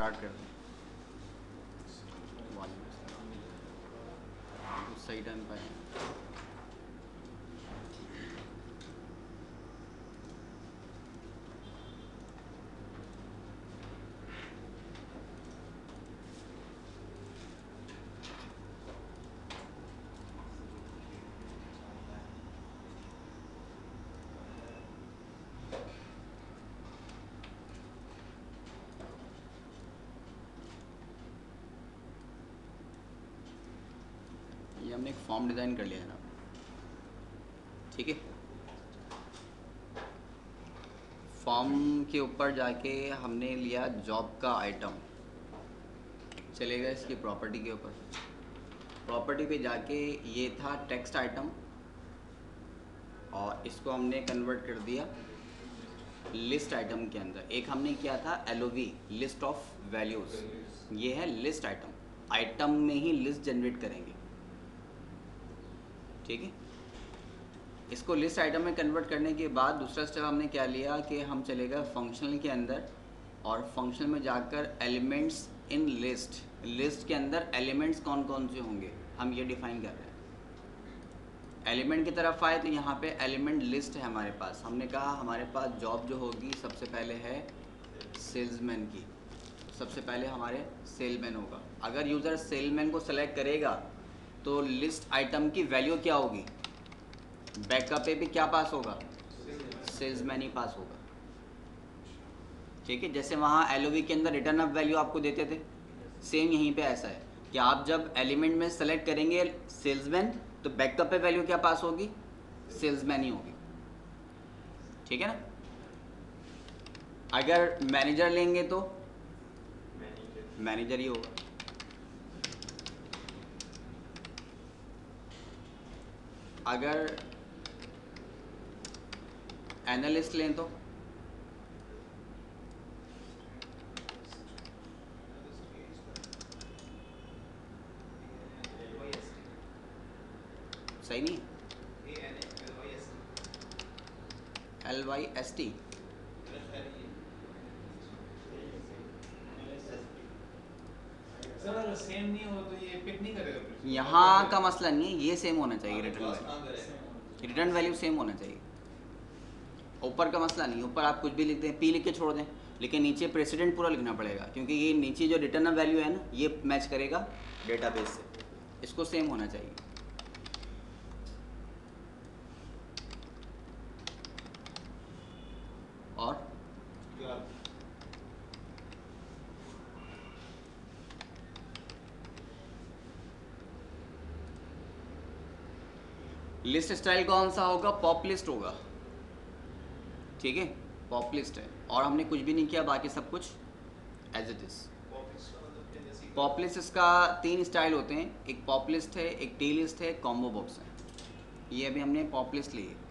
Start कर दें। तो सही टाइम पर आए। ये हमने एक फॉर्म डिज़ाइन कर लिया है ना, ठीक है। फॉर्म के ऊपर जाके हमने लिया जॉब का आइटम, चलेगा इसकी प्रॉपर्टी के ऊपर। प्रॉपर्टी पे जाके ये था टेक्स्ट आइटम और इसको हमने कन्वर्ट कर दिया लिस्ट आइटम के अंदर। एक हमने किया था LOV, लिस्ट ऑफ वैल्यूज़, ये है लिस्ट आइटम। आइटम में ही लिस्ट जनरेट करेंगे, ठीक है। इसको लिस्ट आइटम में कन्वर्ट करने के बाद दूसरा स्टेप हमने क्या लिया कि हम चलेगा फंक्शनल के अंदर और फंक्शनल में जाकर एलिमेंट्स इन लिस्ट, लिस्ट के अंदर एलिमेंट्स कौन कौन से होंगे हम ये डिफाइन कर रहे हैं। एलिमेंट की तरफ आए तो यहाँ पे एलिमेंट लिस्ट है हमारे पास। हमने कहा हमारे पास जॉब जो होगी सबसे पहले है सेल्समैन की, सबसे पहले हमारे सेलमैन होगा। अगर यूज़र सेलमैन को सेलेक्ट करेगा तो लिस्ट आइटम की वैल्यू क्या होगी, बैकअप पे भी क्या पास होगा, सेल्समैन ही पास होगा, ठीक है। जैसे वहाँ LOV के अंदर रिटर्न अप वैल्यू आपको देते थे, सेम यहीं पे ऐसा है कि आप जब एलिमेंट में सेलेक्ट करेंगे सेल्समैन तो बैकअप पे वैल्यू क्या पास होगी, सेल्समैन ही होगी, ठीक है ना। अगर मैनेजर लेंगे तो मैनेजर ही होगा। अगर एनालिस्ट लें तो सही नहीं, LYST सर अगर सेम नहीं हो तो ये पिक नहीं करेगा फिर? यहाँ का मसला नहीं है, ये सेम होना चाहिए, रिटर्न वैल्यू सेम होना चाहिए। ऊपर का मसला नहीं, ऊपर आप कुछ भी लिखते हैं, P लिख के छोड़ दें, लेकिन नीचे प्रेसिडेंट पूरा लिखना पड़ेगा क्योंकि ये नीचे जो रिटर्न वैल्यू है ना ये मैच करेगा डेटाबेस से, इसको सेम होना चाहिए। और लिस्ट स्टाइल कौन सा होगा, पॉप लिस्ट होगा, ठीक है, पॉप लिस्ट है। और हमने कुछ भी नहीं किया, बाकी सब कुछ as it is. Pop list इसका 3 स्टाइल होते हैं, एक पॉप लिस्ट है, एक टी लिस्ट है, कॉम्बो बॉक्स है। ये अभी हमने पॉप लिस्ट ली है।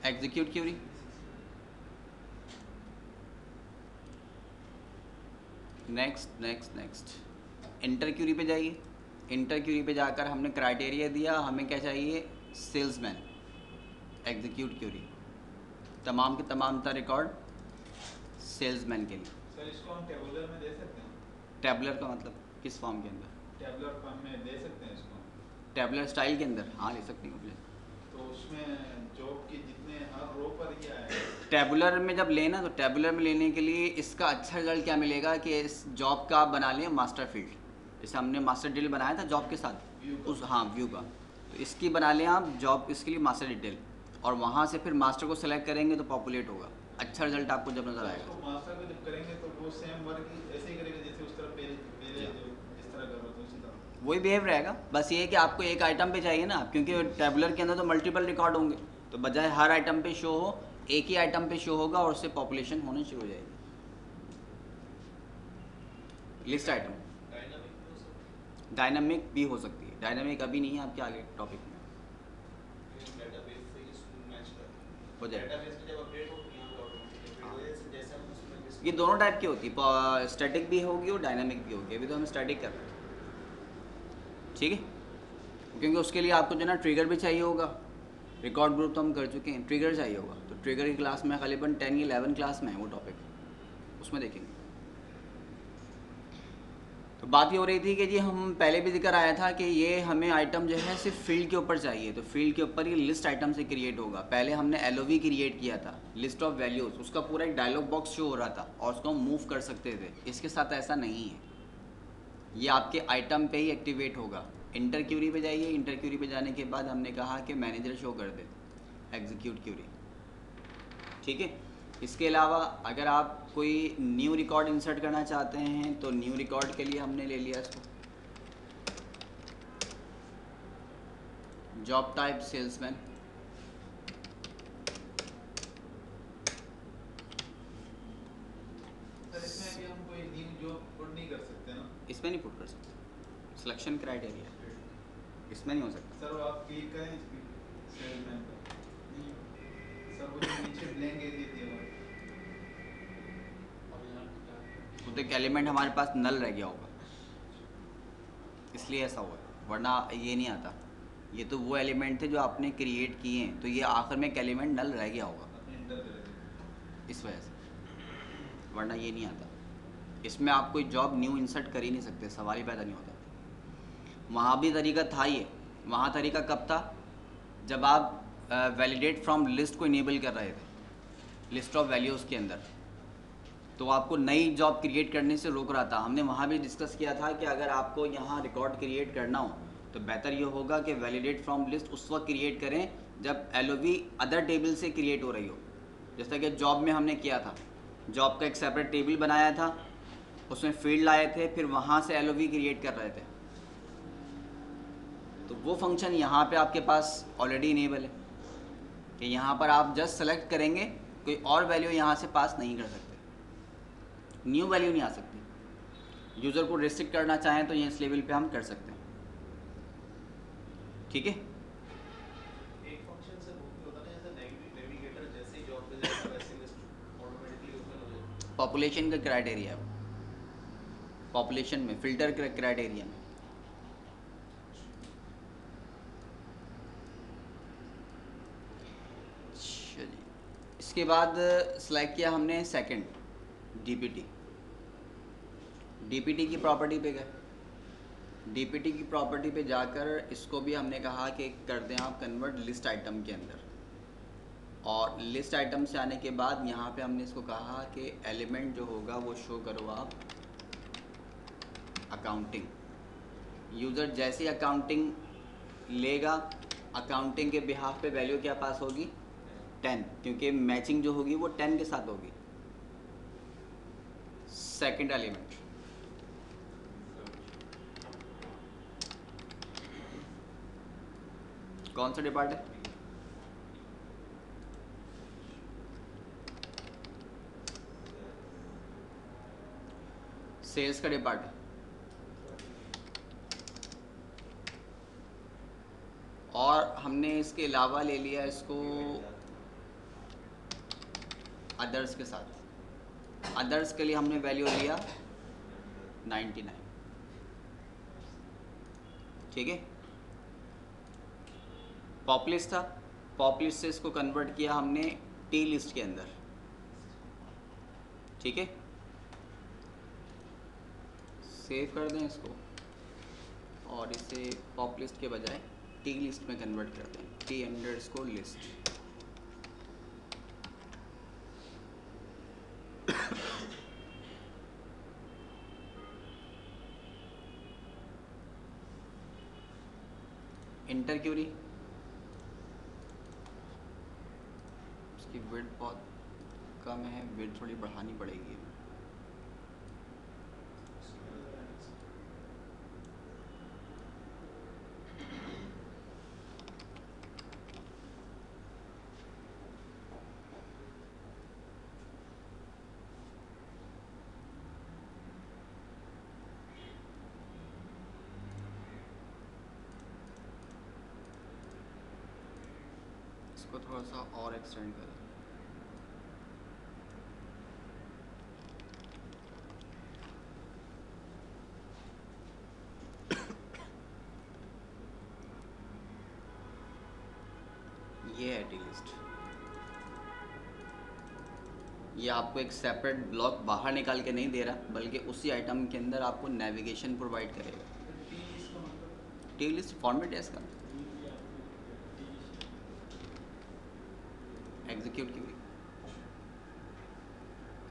Execute query, next next next, enter query पे जाइए। इंटर क्यूरी पे जाकर हमने क्राइटेरिया दिया, हमें क्या चाहिए, सेल्समैन। एग्जीक्यूट क्यूरी, तमाम के तमाम था रिकॉर्ड सेल्समैन के लिए। सर इसको हम टेबुलर में दे सकते हैं? टैबुलर का मतलब किस फॉर्म के अंदर, टेबुलर फॉर्म में दे सकते हैं इसको? टैबुलर स्टाइल के अंदर हाँ ले सकती हूँ। तो उसमें जॉब की जितने हर रो पर क्या है? टैबुलर में जब लेना तो टैबुलर में लेने के लिए इसका अच्छा रिजल्ट क्या मिलेगा कि इस जॉब का आप बना लें मास्टर फील्ड, जैसे हमने मास्टर डिटेल बनाया था जॉब के साथ उस, हाँ व्यू का, तो इसकी बना लें आप जॉब, इसके लिए मास्टर डिटेल, और वहाँ से फिर मास्टर को सेलेक्ट करेंगे तो पॉपुलेट होगा। अच्छा रिजल्ट आपको जब नज़र आएगा। तो मास्टर को जब करेंगे तो वो सेम वर्क ऐसे ही करेगा जैसे उस तरफ पहले जो जिस तरह कर रहा था उसी तरह वही बिहेव रहेगा, बस ये है कि आपको एक आइटम पे चाहिए ना, क्योंकि टैबुलर के अंदर तो मल्टीपल रिकॉर्ड होंगे, तो बजाय हर आइटम पे शो हो, एक ही आइटम पे शो होगा और उससे पॉपुलेशन होनी शुरू हो जाएगी। लिस्ट आइटम डायनामिक हो सकता डायनामिक भी हो सकती है, डायनामिक अभी नहीं है आपके आगे टॉपिक में है डेटाबेस से इसको मैच कर हो जाएगा। डेटाबेस में जब अपडेट होती है यहाँ पे ऑटोमेटिक अपडेट हो जैसे जैसे हम उसमें लिस्ट ये दोनों टाइप की होती है, स्टैटिक भी होगी और डायनामिक भी होगी। अभी तो हम स्टैटिक कर रहे हैं, ठीक है, क्योंकि उसके लिए आपको जो है ना ट्रिगर भी चाहिए होगा। रिकॉर्ड ग्रुप तो हम कर चुके हैं, ट्रिगर चाहिए होगा, तो ट्रिगर की क्लास में खालीपन 10 या 11 क्लास में है वो टॉपिक, उसमें देखेंगे। तो बात ये हो रही थी कि जी हम पहले भी जिक्र आया था कि ये हमें आइटम जो है सिर्फ फील्ड के ऊपर चाहिए, तो फील्ड के ऊपर ये लिस्ट आइटम से क्रिएट होगा। पहले हमने LOV क्रिएट किया था, लिस्ट ऑफ वैल्यूज़, उसका पूरा एक डायलॉग बॉक्स शो हो रहा था और उसको हम मूव कर सकते थे। इसके साथ ऐसा नहीं है, ये आपके आइटम पे ही एक्टिवेट होगा। इंटर क्यूरी पे जाइए, इंटर क्यूरी पे जाने के बाद हमने कहा कि मैनेजर शो कर दे, एग्जीक्यूट क्यूरी, ठीक है। इसके अलावा अगर आप कोई न्यू रिकॉर्ड इंसर्ट करना चाहते हैं तो न्यू रिकॉर्ड के लिए हमने ले लिया इसको, जॉब टाइप सेल्समैन, सर इसमें अभी हम कोई न्यू जॉब पुट नहीं कर सकते ना इसमें नहीं पुट कर सकते, सिलेक्शन क्राइटेरिया इसमें नहीं हो सकता। सर वो आप क्लिक करें इस पे सेल्समैन पर सर वो जो नीचे ब्लैंक एरिया दिया हुआ है वो तो एक एलिमेंट हमारे पास नल रह गया होगा, इसलिए ऐसा हुआ है, वरना ये नहीं आता। ये तो वो एलिमेंट थे जो आपने क्रिएट किए हैं, तो ये आखिर में एक एलिमेंट नल रह गया होगा अपने इंटर करेंगे इस वजह से, वरना ये नहीं आता। इसमें आप कोई जॉब न्यू इंसर्ट कर ही नहीं सकते, सवाल ही पैदा नहीं होता। वहाँ भी तरीका था ये, वहाँ तरीका कब था, जब आप वैलिडेट फ्रॉम लिस्ट को इनेबल कर रहे थे लिस्ट ऑफ वैल्यूज़ के अंदर, तो आपको नई जॉब क्रिएट करने से रोक रहा था। हमने वहाँ भी डिस्कस किया था कि अगर आपको यहाँ रिकॉर्ड क्रिएट करना हो तो बेहतर ये होगा कि वैलिडेट फ्रॉम लिस्ट उस वक्त क्रिएट करें जब LOV अदर टेबल से क्रिएट हो रही हो। जैसा कि जॉब में हमने किया था, जॉब का एक सेपरेट टेबल बनाया था, उसमें फील्ड लाए थे, फिर वहाँ से LOV क्रिएट कर रहे थे। तो वो फंक्शन यहाँ पे आपके पास ऑलरेडी इनेबल है कि यहाँ पर आप जस्ट सेलेक्ट करेंगे, कोई और वैल्यू यहाँ से पास नहीं कर सकते, न्यू वैल्यू नहीं आ सकती। यूज़र को रिस्ट्रिक्ट करना चाहें तो ये इस लेवल पे हम कर सकते हैं, ठीक है। एक फंक्शन से वो होता है ना जैसे नेविगेटर जैसे ही जॉब पे जाएगा वैसे लिस्ट ऑटोमेटिकली ओपन हो जाएगी पॉपुलेशन का क्राइटेरिया है, पॉपुलेशन में फिल्टर क्राइटेरिया में। चलिए, इसके बाद सेलेक्ट किया हमने सेकंड DPT की प्रॉपर्टी पे गए। DPT की प्रॉपर्टी पे जाकर इसको भी हमने कहा कि कर दें आप कन्वर्ट लिस्ट आइटम के अंदर, और लिस्ट आइटम से आने के बाद यहाँ पे हमने इसको कहा कि एलिमेंट जो होगा वो शो करो आप अकाउंटिंग। यूज़र जैसे ही अकाउंटिंग लेगा, अकाउंटिंग के बिहाफ पे वैल्यू क्या पास होगी 10, क्योंकि मैचिंग जो होगी वो 10 के साथ होगी। सेकंड एलिमेंट कौन सा डिपार्ट है, सेल्स का डिपार्ट है, और हमने इसके अलावा ले लिया इसको अदर्स के साथ। अदर्स के लिए हमने वैल्यू लिया 99, ठीक है। पॉप लिस्ट था, पॉप लिस्ट से इसको कन्वर्ट किया हमने T लिस्ट के अंदर, ठीक है। सेव कर दें इसको और इसे पॉप लिस्ट के बजाय T लिस्ट में कन्वर्ट कर दें, T_list। इंटर क्यूरी, इसकी विड्थ बहुत कम है, विड्थ थोड़ी बढ़ानी पड़ेगी। इसको थोड़ा सा और एक्सटेंड करें। ये है टी लिस्ट। ये आपको एक सेपरेट ब्लॉक बाहर निकाल के नहीं दे रहा, बल्कि उसी आइटम के अंदर आपको नेविगेशन प्रोवाइड करेगा। टी लिस्ट फॉर्मेट है इसका, एग्जीक्यूट की हुई।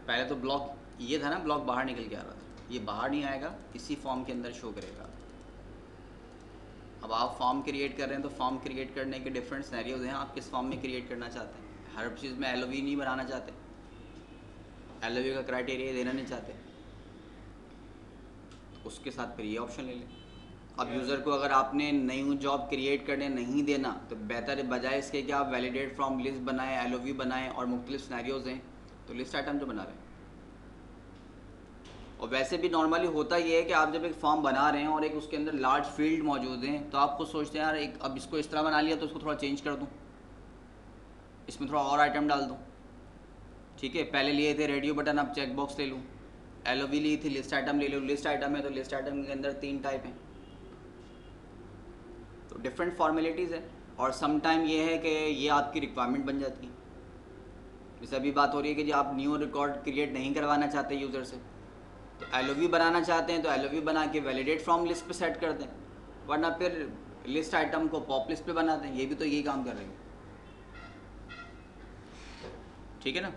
पहले तो ब्लॉक ये था ना, ब्लॉक बाहर निकल के आ रहा था, ये बाहर नहीं आएगा, इसी फॉर्म के अंदर शो करेगा। अब आप फॉर्म क्रिएट कर रहे हैं तो फॉर्म क्रिएट करने के डिफरेंट सिनेरियोज हैं। आप किस फॉर्म में क्रिएट करना चाहते हैं? हर चीज़ में एलओवी नहीं बनाना चाहते, एलओवी का क्राइटेरिया देना नहीं चाहते, उसके साथ फिर ये ऑप्शन ले लें। अब यूज़र को अगर आपने नई जॉब क्रिएट करने नहीं देना तो बेहतर है बजाय इसके कि आप वैलिडेट फ्रॉम लिस्ट बनाएं, एलओवी बनाएं और मुख्तलिफ सिनेरियोज हैं, तो लिस्ट आइटम जो बना रहे हैं। और वैसे भी नॉर्मली होता ये है कि आप जब एक फॉर्म बना रहे हैं और एक उसके अंदर लार्ज फील्ड मौजूद हैं, तो आप खुद सोचते हैं यार एक अब इसको इस तरह बना लिया तो इसको थोड़ा चेंज कर दूँ, इसमें थोड़ा और आइटम डाल दूँ। ठीक है, पहले लिए थे रेडियो बटन, अब चेक बॉक्स ले लूँ। एलओवी ली थी, लिस्ट आइटम ले लूँ। लिस्ट आइटम है तो लिस्ट आइटम के अंदर 3 टाइप हैं, तो डिफरेंट फॉर्मेलिटीज़ है। और सम टाइम ये है कि ये आपकी रिक्वायरमेंट बन जाती है। जैसे अभी बात हो रही है कि जी आप न्यू रिकॉर्ड क्रिएट नहीं करवाना चाहते यूज़र से, तो एलओवी बनाना चाहते हैं तो एलओवी बना के वैलिडेट फ्रॉम लिस्ट पे सेट कर दें, वरना फिर लिस्ट आइटम को पॉप लिस्ट पे बना दें। ये भी तो यही काम कर रही है, ठीक है ना।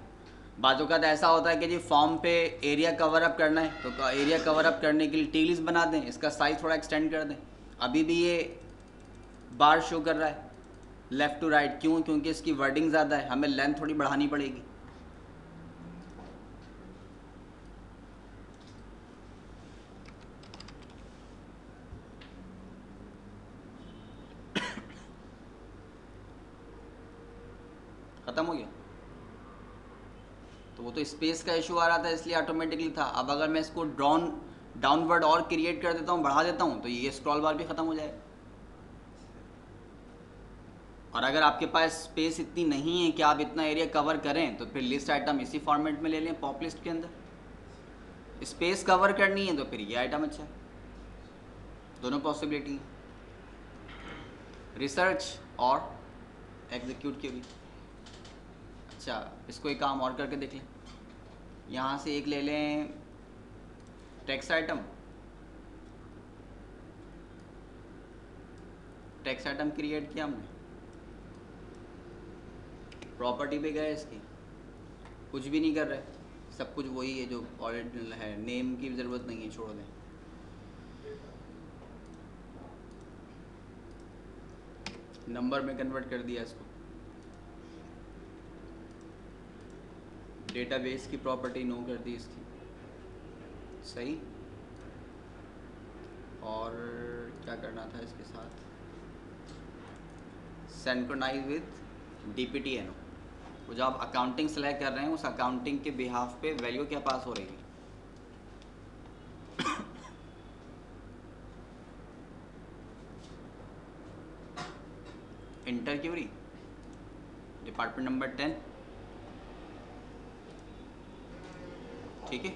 बातों का ऐसा होता है कि जी फॉर्म पे एरिया कवर अप करना है तो एरिया कवर अप करने के लिए टी लिस्ट बना दें, इसका साइज़ थोड़ा एक्सटेंड कर दें। अभी भी ये बार शो कर रहा है लेफ़्ट टू राइट, क्यों? क्योंकि इसकी वर्डिंग ज़्यादा है, हमें लेंथ थोड़ी बढ़ानी पड़ेगी। ख़त्म हो गया। तो वो तो स्पेस का इशू आ रहा था इसलिए ऑटोमेटिकली था। अब अगर मैं इसको डाउनवर्ड और क्रिएट कर देता हूँ, बढ़ा देता हूँ, तो ये स्क्रॉल बार भी ख़त्म हो जाएगा। और अगर आपके पास स्पेस इतनी नहीं है कि आप इतना एरिया कवर करें, तो फिर लिस्ट आइटम इसी फॉर्मेट में ले लें, पॉप लिस्ट के अंदर। स्पेस कवर करनी है तो फिर ये आइटम अच्छा है। दोनों पॉसिबिलिटी हैं, रिसर्च और एग्जीक्यूट की भी। अच्छा, इसको एक काम और करके देख लें। यहाँ से एक ले लें text item. Text item create किया हमने, प्रॉपर्टी पे गए, इसकी कुछ भी नहीं कर रहे, सब कुछ वही है जो ओरिजिनल है, नेम की ज़रूरत नहीं है, छोड़ दें। नंबर में कन्वर्ट कर दिया इसको। डेटाबेस की प्रॉपर्टी नो कर दी इसकी, सही। और क्या करना था इसके साथ? Synchronise with DPTNO। वो जो आप अकाउंटिंग सेलेक्ट कर रहे हैं, उस अकाउंटिंग के बिहाफ पे वैल्यू क्या पास हो रही है? इंटर क्यूरी, डिपार्टमेंट नंबर 10, ठीक है।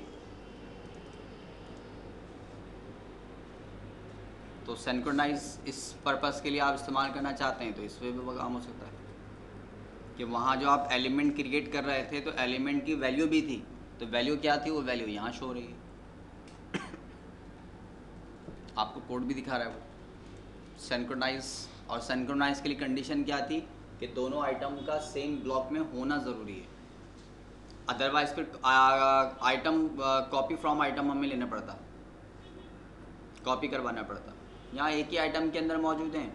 तो सिंक्रोनाइज इस पर्पस के लिए आप इस्तेमाल करना चाहते हैं तो इस वे में वो काम हो सकता है कि वहाँ जो आप एलिमेंट क्रिएट कर रहे थे तो एलिमेंट की वैल्यू भी थी, तो वैल्यू क्या थी? वो वैल्यू यहाँ शो हो रही है। आपको कोड भी दिखा रहा है वो सिंक्रोनाइज। और सिंक्रोनाइज के लिए कंडीशन क्या थी कि दोनों आइटम का सेम ब्लॉक में होना ज़रूरी है, अदरवाइज फिर आइटम कॉपी फ्रॉम आइटम हमें लेना पड़ता, कॉपी करवाना पड़ता। यहाँ एक ही आइटम के अंदर मौजूद हैं,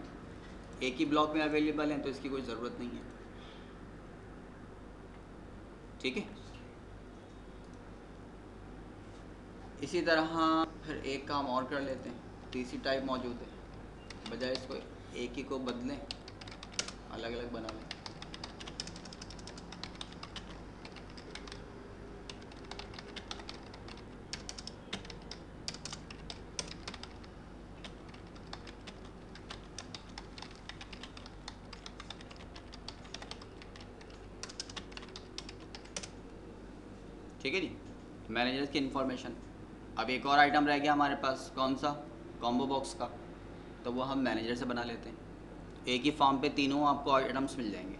एक ही ब्लॉक में अवेलेबल हैं, तो इसकी कोई ज़रूरत नहीं है, ठीक है। इसी तरह फिर एक काम और कर लेते हैं। TC टाइप मौजूद है, बजाय इसको एक ही को बदलें, अलग अलग बना लें। ठीक है जी, मैनेजर्स की इन्फॉर्मेशन। अब एक और आइटम रह गया हमारे पास, कौन सा, कॉम्बो बॉक्स का, तो वो हम मैनेजर से बना लेते हैं। एक ही फॉर्म पे तीनों आपको आइटम्स मिल जाएंगे,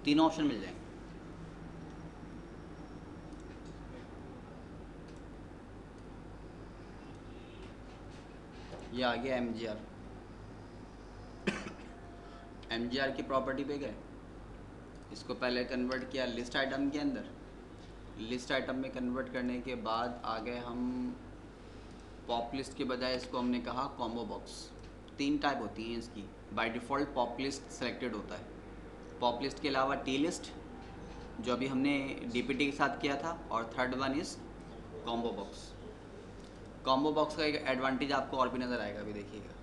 तीनों ऑप्शन मिल जाएंगे। ये आ गया MGR। MGR की प्रॉपर्टी पे गए, इसको पहले कन्वर्ट किया लिस्ट आइटम के अंदर, लिस्ट आइटम में कन्वर्ट करने के बाद आ गए हम पॉप लिस्ट के बजाय इसको हमने कहा कॉम्बो बॉक्स। तीन टाइप होती हैं इसकी, by default pop list selected होता है। पॉप लिस्ट के अलावा टी लिस्ट जो अभी हमने DPT के साथ किया था, और third one is combo box. Combo box का एक एडवांटेज आपको और भी नज़र आएगा, अभी देखिएगा।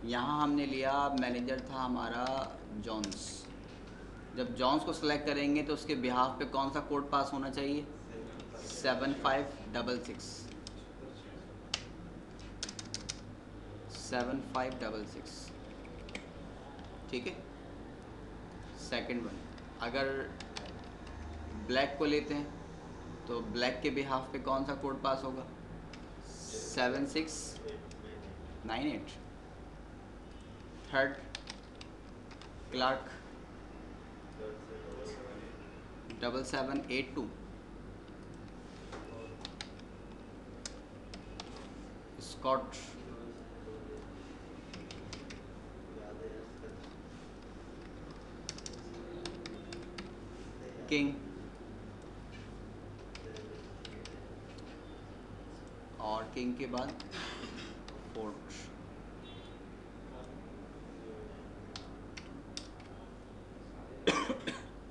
यहाँ हमने लिया, मैनेजर था हमारा जॉन्स। जब जॉन्स को सिलेक्ट करेंगे तो उसके बिहाफ पे कौन सा कोड पास होना चाहिए, 7566। 7566, ठीक है। सेकंड वन, अगर ब्लैक को लेते हैं तो ब्लैक के बिहाफ पे कौन सा कोड पास होगा, 7698। Third Clark 7782। स्कॉट किंग, और किंग के बाद फोर्ट।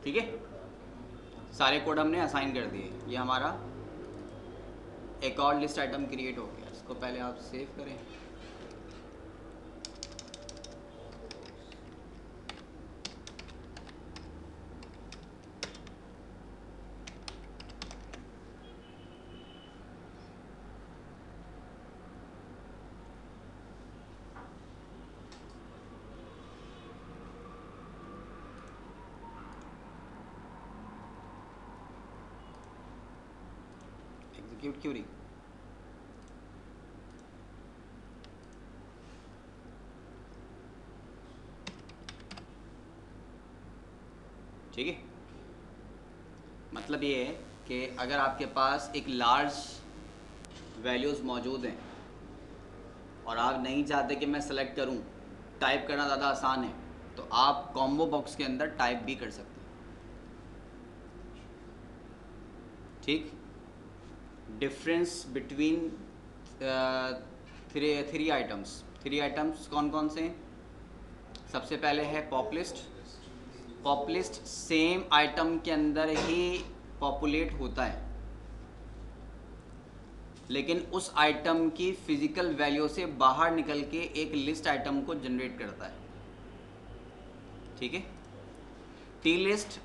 ठीक है, सारे कोड हमने असाइन कर दिए। ये हमारा एक और लिस्ट आइटम क्रिएट हो गया। इसको पहले आप सेव करें। एग्जीक्यूट क्यूरी, ठीक है। मतलब ये है कि अगर आपके पास एक लार्ज वैल्यूज़ मौजूद हैं और आप नहीं चाहते कि मैं सेलेक्ट करूं, टाइप करना ज़्यादा आसान है, तो आप कॉम्बो बॉक्स के अंदर टाइप भी कर सकते हैं। ठीक, डिफरेंस बिटवीन थ्री आइटम्स कौन कौन से हैं? सबसे पहले है pop list. Pop list same item के अंदर ही पॉपुलेट होता है, लेकिन उस आइटम की फिजिकल वैल्यू से बाहर निकल के एक लिस्ट आइटम को जनरेट करता है, ठीक है। टी लिस्ट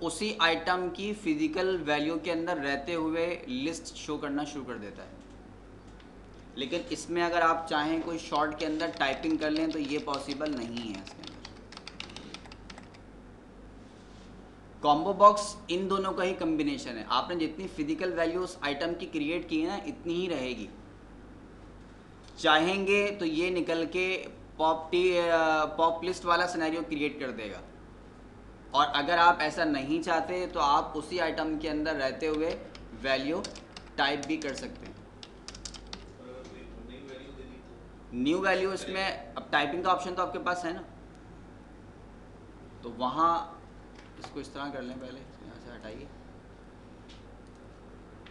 उसी आइटम की फिजिकल वैल्यू के अंदर रहते हुए लिस्ट शो करना शुरू कर देता है, लेकिन इसमें अगर आप चाहें कोई शॉर्ट के अंदर टाइपिंग कर लें तो ये पॉसिबल नहीं है इसके अंदर। कॉम्बो बॉक्स इन दोनों का ही कम्बिनेशन है। आपने जितनी फिजिकल वैल्यू उस आइटम की क्रिएट की है ना, इतनी ही रहेगी। चाहेंगे तो ये निकल के पॉप लिस्ट वाला सिनेरियो क्रिएट कर देगा, और अगर आप ऐसा नहीं चाहते तो आप उसी आइटम के अंदर रहते हुए वैल्यू टाइप भी कर सकते हैं। न्यू वैल्यू इसमें अब टाइपिंग का ऑप्शन तो आपके पास है ना, तो वहाँ इसको इस तरह कर लें, पहले यहाँ से हटाइए।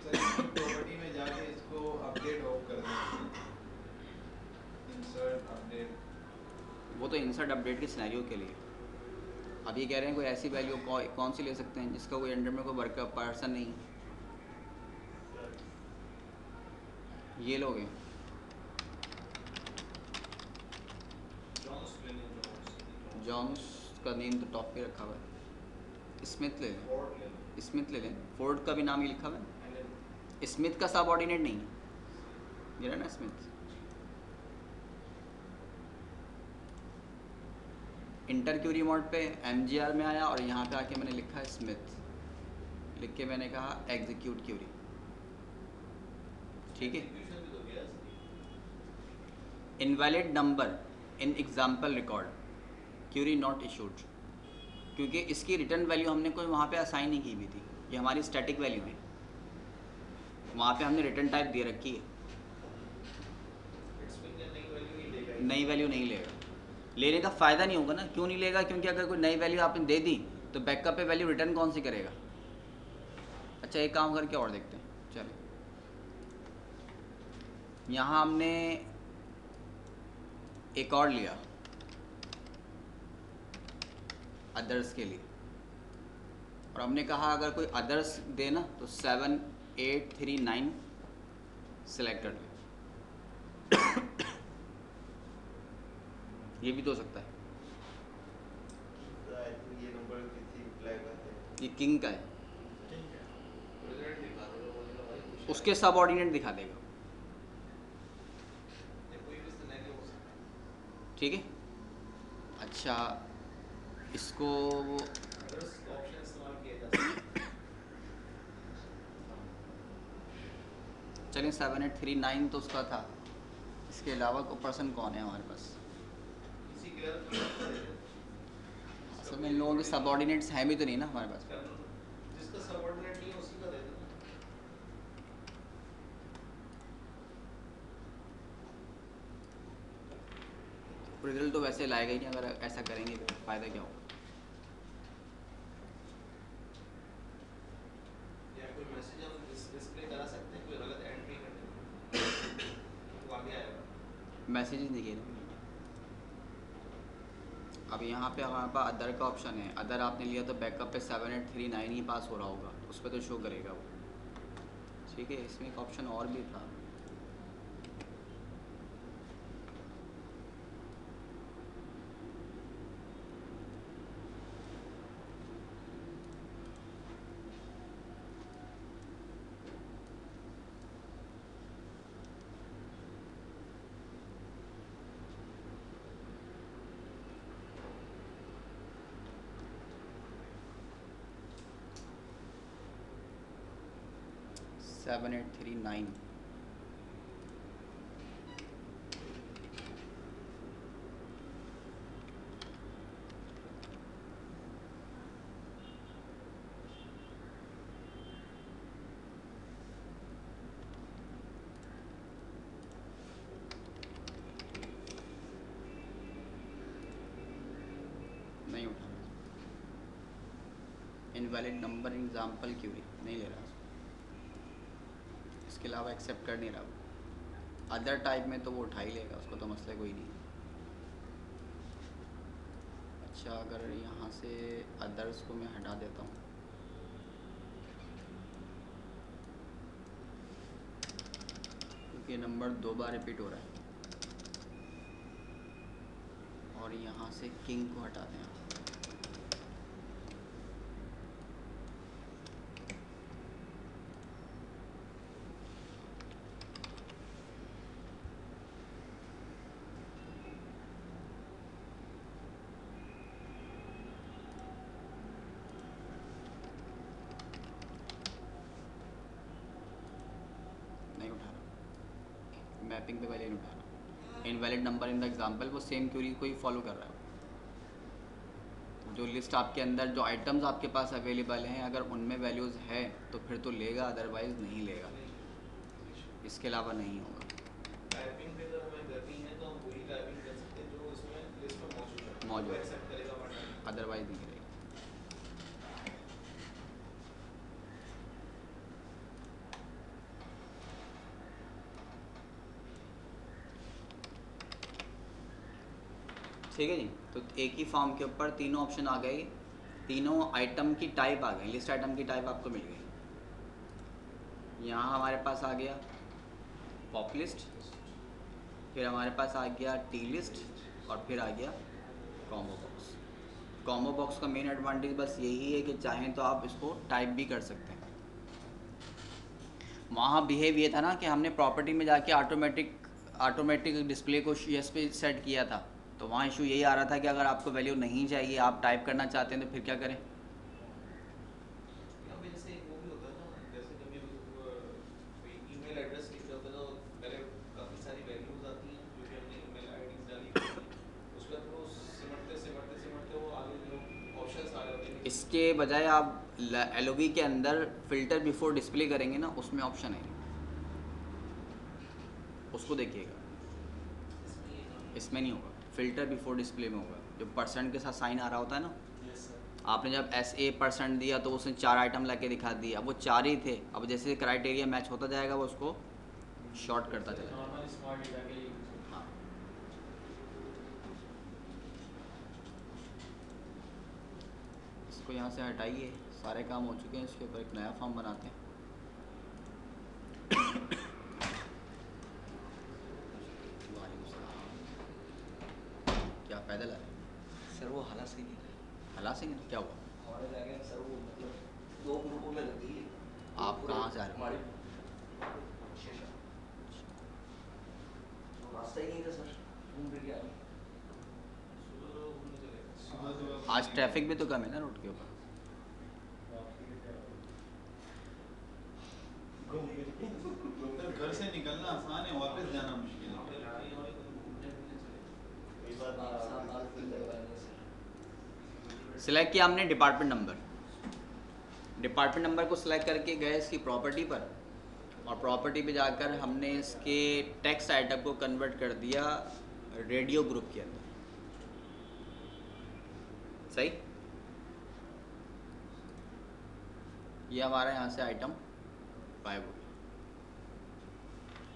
प्रॉपर्टी में जाके इसको अपडेट ऑफ कर दें, इंसर्ट अपडेट। वो तो इंसर्ट अपडेट के सिनेरियो के लिए। अब ये कह रहे हैं कोई ऐसी वैल्यू कौन सी ले सकते हैं जिसका कोई अंडर में कोई वर्कर पर्सन नहीं, ये लोग हैं। जॉन्स का नेम तो टॉप पे रखा हुआ है। स्मिथ ले लें, स्मिथ ले लें, फोर्ड का भी नाम ही लिखा हुआ है। स्मिथ का सबऑर्डिनेट नहीं है, ये रहा ना स्मिथ। इंटर क्यूरी मोड पे MGR में आया और यहाँ पे आके मैंने लिखा है स्मिथ। लिख के मैंने कहा एग्जीक्यूट क्यूरी, ठीक है। एग्जीक्यूशन भी तो गया sir. Invalid number in example record, query not issued, क्योंकि इसकी रिटर्न वैल्यू हमने कोई वहाँ पे असाइन नहीं की हुई थी, ये हमारी स्टैटिक वैल्यू है, वहाँ पे हमने रिटर्न टाइप दे रखी है, एक्सपेक्ट नई वैल्यू नहीं लेगा। नई वैल्यू नहीं लेगा। लेने का फ़ायदा नहीं होगा ना, क्यों नहीं लेगा, क्योंकि अगर कोई नई वैल्यू आपने दे दी तो बैकअप पे वैल्यू रिटर्न कौन सी करेगा। अच्छा एक काम करके और देखते हैं, चलो यहाँ हमने एक और लिया अदर्स के लिए, और हमने कहा अगर कोई अदर्स देना तो 7 8 3 9 सेलेक्ट कर ले। ये भी तो हो सकता है, ये नंबर किसी फ्लैग का है। ये किंग का है, प्रेजेंट दिखा देगा, बोलेगा भाई कुछ उसके सबऑर्डिनेट दिखा देगा, ये कोई भी सिनेरियो हो सकता है। ठीक है। अच्छा इसको अगर उस ऑप्शन इस्तेमाल किया जा सकता है। चलिए 7 8 3 9 तो उसका था, इसके अलावा को पर्सन कौन है हमारे पास। इसी क्लियर कर देते हैं। असल में इन लोगों के सबऑर्डिनेट्स हैं भी तो नहीं ना हमारे पास। जिसका सबऑर्डिनेट नहीं है उसी का दे देना। रिजल्ट तो वैसे लाएगा ही नहीं, अगर ऐसा करेंगे तो फ़ायदा क्या होगा। या कोई मैसेज हम डिस्प्ले करा सकते हैं, कोई गलत एंट्री करने तो आगे आएगा। मैसेजेस दिखे ना। अब यहाँ पे हमारे पास अदर का ऑप्शन है, अदर आपने लिया तो बैकअप पे 7 8 3 9 ही पास हो रहा होगा, उस पर तो शो करेगा वो, ठीक है। इसमें एक ऑप्शन और भी था, सेवन 8 3 9। नहीं उठा रहा, इनवैलिड नंबर एग्जाम्पल क्यूरी नहीं ले रहा, इसके अलावा एक्सेप्ट कर नहीं रहा। अदर टाइप में तो वो उठा ही लेगा, उसको तो मसला कोई नहीं। अच्छा अगर यहाँ से अदर्स को मैं हटा देता हूँ, क्योंकि नंबर 2 बार रिपीट हो रहा है, और यहाँ से किंग को हटा दें। नहीं उठा रहा, मैपिंग पे पहले नहीं उठा रहा। Invalid number in the example, वो सेम क्यूरी को ही फॉलो कर रहा है। जो लिस्ट आपके अंदर जो आइटम्स आपके पास अवेलेबल हैं, अगर उनमें वैल्यूज़ है तो फिर तो लेगा, अदरवाइज़ नहीं लेगा, इसके अलावा नहीं होगा। टाइपिंग पे अगर हमें करनी है तो हम वही टाइपिंग कर सकते हैं जो इसमें लिस्ट में मौजूद है, मौजूद वो है। एक्सेप्ट करेगा वरना अदरवाइज़ नहीं करेगा। ठीक है जी। तो एक ही फॉर्म के ऊपर तीनों ऑप्शन आ गए, तीनों आइटम की टाइप आ गई, लिस्ट आइटम की टाइप आपको मिल गई। यहाँ हमारे पास आ गया पॉप लिस्ट, फिर हमारे पास आ गया टी लिस्ट, और फिर आ गया कॉम्बो बॉक्स। कॉम्बो बॉक्स का मेन एडवांटेज बस यही है कि चाहें तो आप इसको टाइप भी कर सकते हैं। वहाँ बिहेव ये था ना कि हमने प्रॉपर्टी में जाके ऑटोमेटिक डिस्प्ले को यस पे सेट किया था, तो वहाँ इशू यही आ रहा था कि अगर आपको वैल्यू नहीं चाहिए, आप टाइप करना चाहते हैं, तो फिर क्या करें। यहाँ पे जैसे वो उसके बजाय आप LOV के अंदर फ़िल्टर बिफोर डिस्प्ले करेंगे ना, उसमें ऑप्शन है, उसको देखिएगा। इसमें नहीं होगा, फ़िल्टर बिफोर डिस्प्ले में होगा। जो परसेंट के साथ साइन आ रहा होता है ना, आपने जब SA% दिया तो उसने 4 आइटम ला के दिखा दिया, अब वो 4 ही थे। अब जैसे क्राइटेरिया मैच होता जाएगा वो उसको शॉर्ट करता चला जाएगा। नॉर्मल स्मार्ट डेटा के लिए यूज होता हाँ, इसको यहाँ से हटाइए, सारे काम हो चुके हैं। इसके ऊपर एक नया फॉर्म बनाते हैं। क्या पैदल आ रहे हैं? सर वो हाला सही नहीं हला से नहीं, क्या हुआ? हमारे जाके सर वो मतलब 2 ग्रुपों में लग गई है। आप कहाँ से आ रहे हो? हमारी शेषा तो रास्ता ही नहीं था सर, घूम फिर के आ गए। सुबह घूमने चले गए। आज ट्रैफिक भी तो कम है ना रोड के ऊपर। घर से निकलना आसान है, वापस जाना मुश्किल है। घूमने चले गए। कोई बात नहीं, सात आठ दिन लगवाएंगे सर। सिलेक्ट किया हमने डिपार्टमेंट नंबर। डिपार्टमेंट नंबर को सिलेक्ट करके गए इसकी प्रॉपर्टी पर, और प्रॉपर्टी पे जाकर हमने इसके टेक्स्ट आइटम को कन्वर्ट कर दिया रेडियो ग्रुप के अंदर। सही, ये हमारा यहाँ से आइटम गायब हो गया।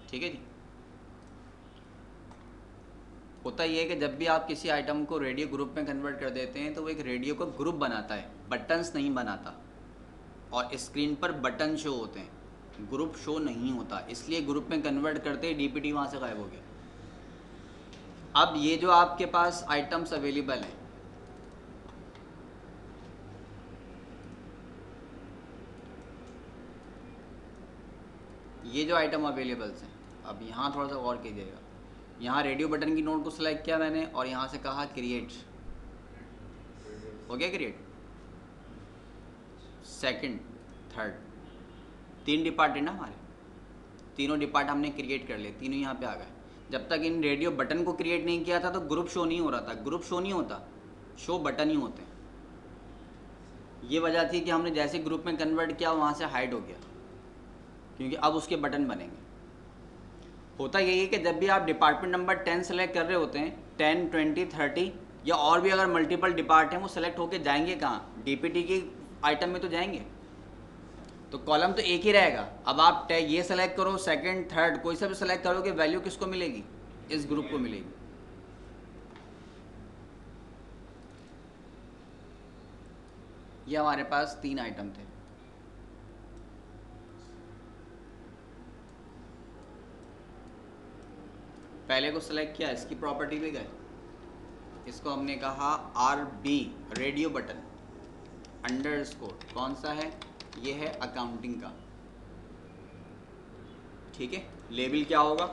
ठीक है जी। होता ये है कि जब भी आप किसी आइटम को रेडियो ग्रुप में कन्वर्ट कर देते हैं तो वो एक रेडियो का ग्रुप बनाता है, बटन्स नहीं बनाता। और स्क्रीन पर बटन शो होते हैं, ग्रुप शो नहीं होता, इसलिए ग्रुप में कन्वर्ट करते ही DPT वहाँ से गायब हो गया। अब ये जो आपके पास आइटम्स अवेलेबल हैं, ये जो आइटम अवेलेबल्स हैं, अब यहाँ थोड़ा सा गौर कीजिएगा। यहाँ रेडियो बटन की नोट को सिलेक्ट किया मैंने और यहाँ से कहा क्रिएट, हो गया क्रिएट। सेकंड, थर्ड, 3 डिपार्ट है ना हमारे, तीनों डिपार्ट हमने क्रिएट कर लिए, तीनों यहाँ पे आ गए। जब तक इन रेडियो बटन को क्रिएट नहीं किया था तो ग्रुप शो नहीं हो रहा था। ग्रुप शो नहीं होता, शो बटन ही होते हैं। ये वजह थी कि हमने जैसे ग्रुप में कन्वर्ट किया वहाँ से हाइड हो गया, क्योंकि अब उसके बटन बनेंगे। होता यही है कि जब भी आप डिपार्टमेंट नंबर 10 सेलेक्ट कर रहे होते हैं, 10, 20, 30 या और भी अगर मल्टीपल डिपार्ट हैं, वो सेलेक्ट होके जाएंगे कहाँ? DPT की आइटम में तो जाएंगे। तो कॉलम तो एक ही रहेगा। अब आप ये सेलेक्ट करो, सेकंड, थर्ड, कोई सा भी सेलेक्ट करोगे, वैल्यू किसको मिलेगी? इस ग्रुप को मिलेगी। ये हमारे पास 3 आइटम थे। पहले को सिलेक्ट किया, इसकी प्रॉपर्टी पे गए, इसको हमने कहा RB रेडियो बटन अंडरस्कोर, कौन सा है? ये है अकाउंटिंग का। ठीक है, लेबल क्या होगा?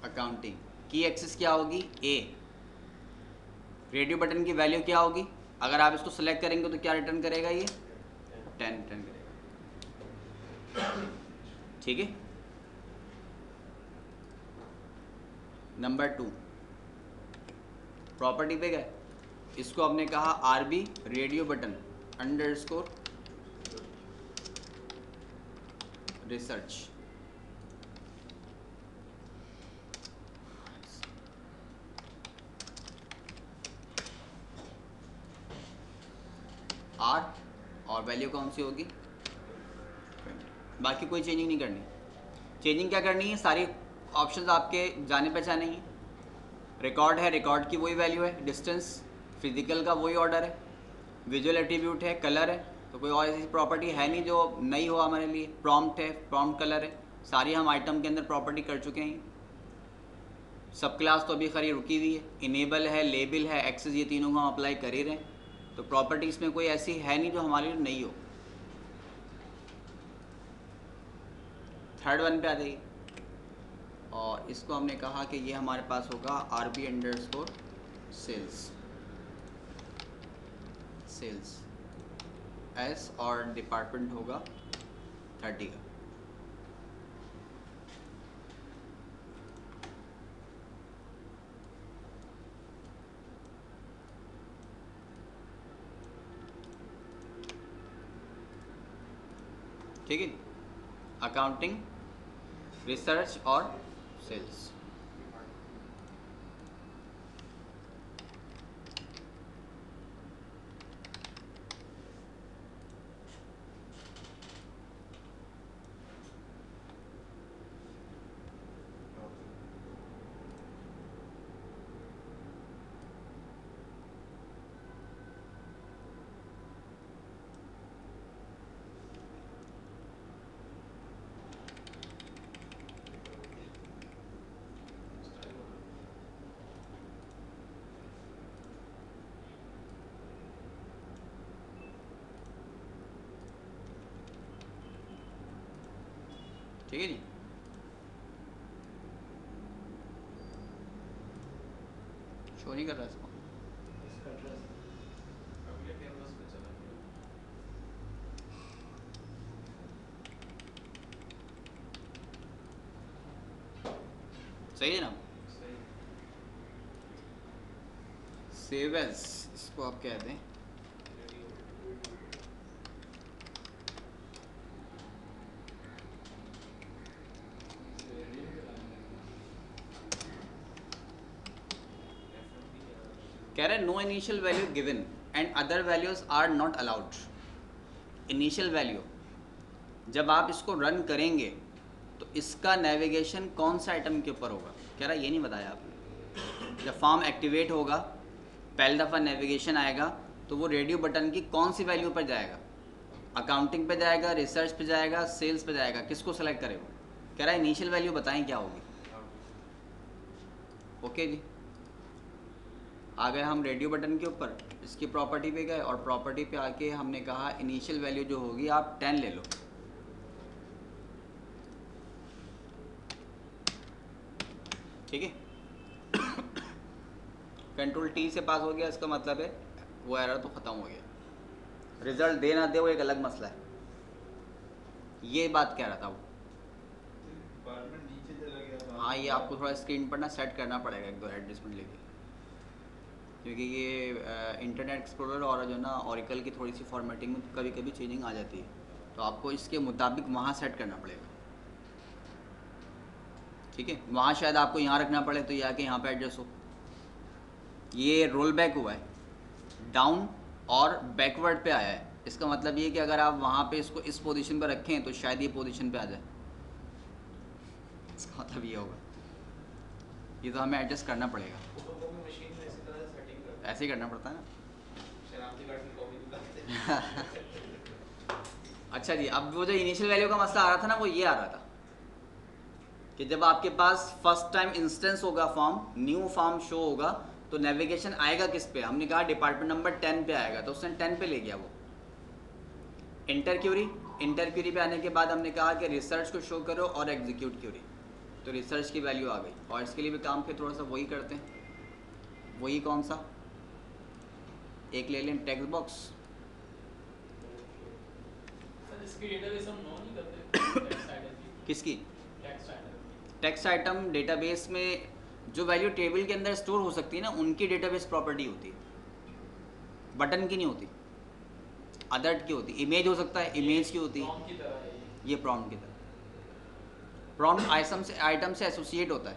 अकाउंटिंग की एक्सेस क्या होगी? A। रेडियो बटन की वैल्यू क्या होगी? अगर आप इसको सेलेक्ट करेंगे तो क्या रिटर्न करेगा? ये 10 रिटर्न करेगा। ठीक है। नंबर 2, प्रॉपर्टी पे गए, इसको हमने कहा RB radio button underscore research. R और वैल्यू कौन सी होगी? 20। बाकी कोई चेंजिंग नहीं करनी। चेंजिंग क्या करनी है? सारी ऑप्शंस आपके जाने पहचाने ही। रिकॉर्ड है, रिकॉर्ड की वही वैल्यू है, डिस्टेंस फिजिकल का वही ऑर्डर है, विजुअल एट्रीब्यूट है, कलर है, तो कोई और ऐसी प्रॉपर्टी है नहीं जो नई हो हमारे लिए। प्रॉम्प्ट है, प्रॉम्प्ट कलर है, सारी हम आइटम के अंदर प्रॉपर्टी कर चुके हैं। सब क्लास तो अभी खरी रुकी हुई है, इनेबल है, लेबल है, एक्सेस, ये तीनों को हम अप्लाई कर ही रहे हैं। तो प्रॉपर्टीज़ में कोई ऐसी है नहीं जो हमारे लिए नई हो। थर्ड वन पे आ जाइए, और इसको हमने कहा कि ये हमारे पास होगा RB underscore sales. Sales S और डिपार्टमेंट होगा 30 का। ठीक है, अकाउंटिंग, रिसर्च और सेल्स। ठीक है जी, शो नहीं कर रहा इसको। अगले कैनवस पे चला गया। सही है ना, सही। सेव एज इसको आप कहते हैं। कह रहे no initial value given and other values are not allowed. Initial value जब आप इसको रन करेंगे तो इसका नेविगेशन कौन सा आइटम के ऊपर होगा, कह रहा ये नहीं बताया आपने। जब फॉर्म एक्टिवेट होगा, पहली दफ़ा नेविगेशन आएगा तो वो रेडियो बटन की कौन सी वैल्यू पर जाएगा, अकाउंटिंग पे जाएगा, रिसर्च पे जाएगा, सेल्स पे जाएगा, किसको सेलेक्ट करेगा। कह रहा है इनिशियल वैल्यू बताएं क्या होगी। ओके जी, आ गए हम रेडियो बटन के ऊपर, इसकी प्रॉपर्टी पे गए और प्रॉपर्टी पे आके हमने कहा इनिशियल वैल्यू जो होगी आप 10 ले लो। ठीक है, कंट्रोल टी से पास हो गया, इसका मतलब है वो एरर तो ख़त्म हो गया। रिजल्ट दे ना दे वो एक अलग मसला है, ये बात कह रहा था वो। डिपार्टमेंट नीचे चला गया। हाँ, ये आपको थोड़ा स्क्रीन पर ना सेट करना पड़ेगा, एक दो एडजस्टमेंट लेके, क्योंकि ये इंटरनेट एक्सप्लोरर और जो ना ऑरिकल की थोड़ी सी फॉर्मेटिंग में कभी कभी चेंजिंग आ जाती है, तो आपको इसके मुताबिक वहाँ सेट करना पड़ेगा। ठीक है, वहाँ शायद आपको यहाँ रखना पड़े तो ये आके यहाँ पे एडजस्ट हो। ये रोल बैक हुआ है, डाउन और बैकवर्ड पे आया है, इसका मतलब ये कि अगर आप वहाँ पे इसको इस पोजीशन पर रखें तो शायद ये पोजीशन पे आ जाए, इसका मतलब ये होगा। ये तो हमें एडजस्ट करना पड़ेगा, फोटोकॉपी मशीन में इसी तरह से सेटिंग करते ऐसे ही करना पड़ता है ना। हैं। शरारती कार्ड की कॉपी निकालते हैं। अच्छा जी, अब वो जो इनिशियल वैल्यू का मसला आ रहा था ना, वो ये आ रहा था कि जब आपके पास फर्स्ट टाइम इंस्टेंस होगा फॉर्म, न्यू फॉर्म शो होगा, तो नेविगेशन आएगा किस पे। हमने कहा डिपार्टमेंट नंबर 10 पे आएगा, तो उसने 10 पे ले गया वो। इंटर क्यूरी, इंटर क्यूरी पे आने के बाद हमने कहा कि रिसर्च को शो करो और एग्जीक्यूट क्यूरी, तो रिसर्च की वैल्यू आ गई। और इसके लिए भी काम फिर थोड़ा सा वही करते हैं। वही कौन सा, एक ले लें टेक्स्ट बॉक्स। सर इसकी डेटाबेस हम नो नहीं करते टेक्स्ट आइटम की। किसकी, text item text item database में जो वैल्यू टेबल के अंदर स्टोर हो सकती है ना, उनकी डेटाबेस प्रॉपर्टी होती है, बटन की नहीं होती, अदर की होती। इमेज हो सकता है, इमेज की होती है, प्रॉम्प्ट की तरह है ये प्रॉम्प्ट की तरह। प्रॉम्प्ट आइटम से एसोसिएट होता है,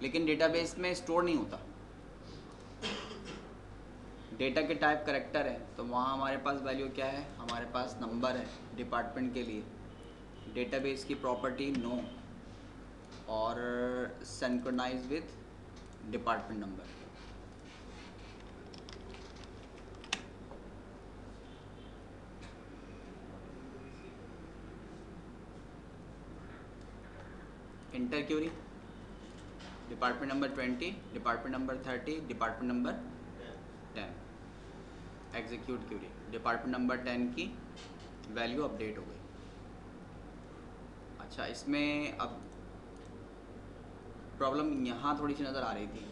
लेकिन डेटाबेस में स्टोर नहीं होता। डेटा के टाइप करेक्टर है, तो वहाँ हमारे पास वैल्यू क्या है, हमारे पास नंबर है डिपार्टमेंट के लिए। डेटाबेस की प्रॉपर्टी नो और synchronise with department number. Enter query, department number 20, department number 30, department number 10। Execute query, department number 10 की वैल्यू अपडेट हो गई। अच्छा, इसमें अब प्रॉब्लम यहाँ थोड़ी सी नज़र आ रही थी।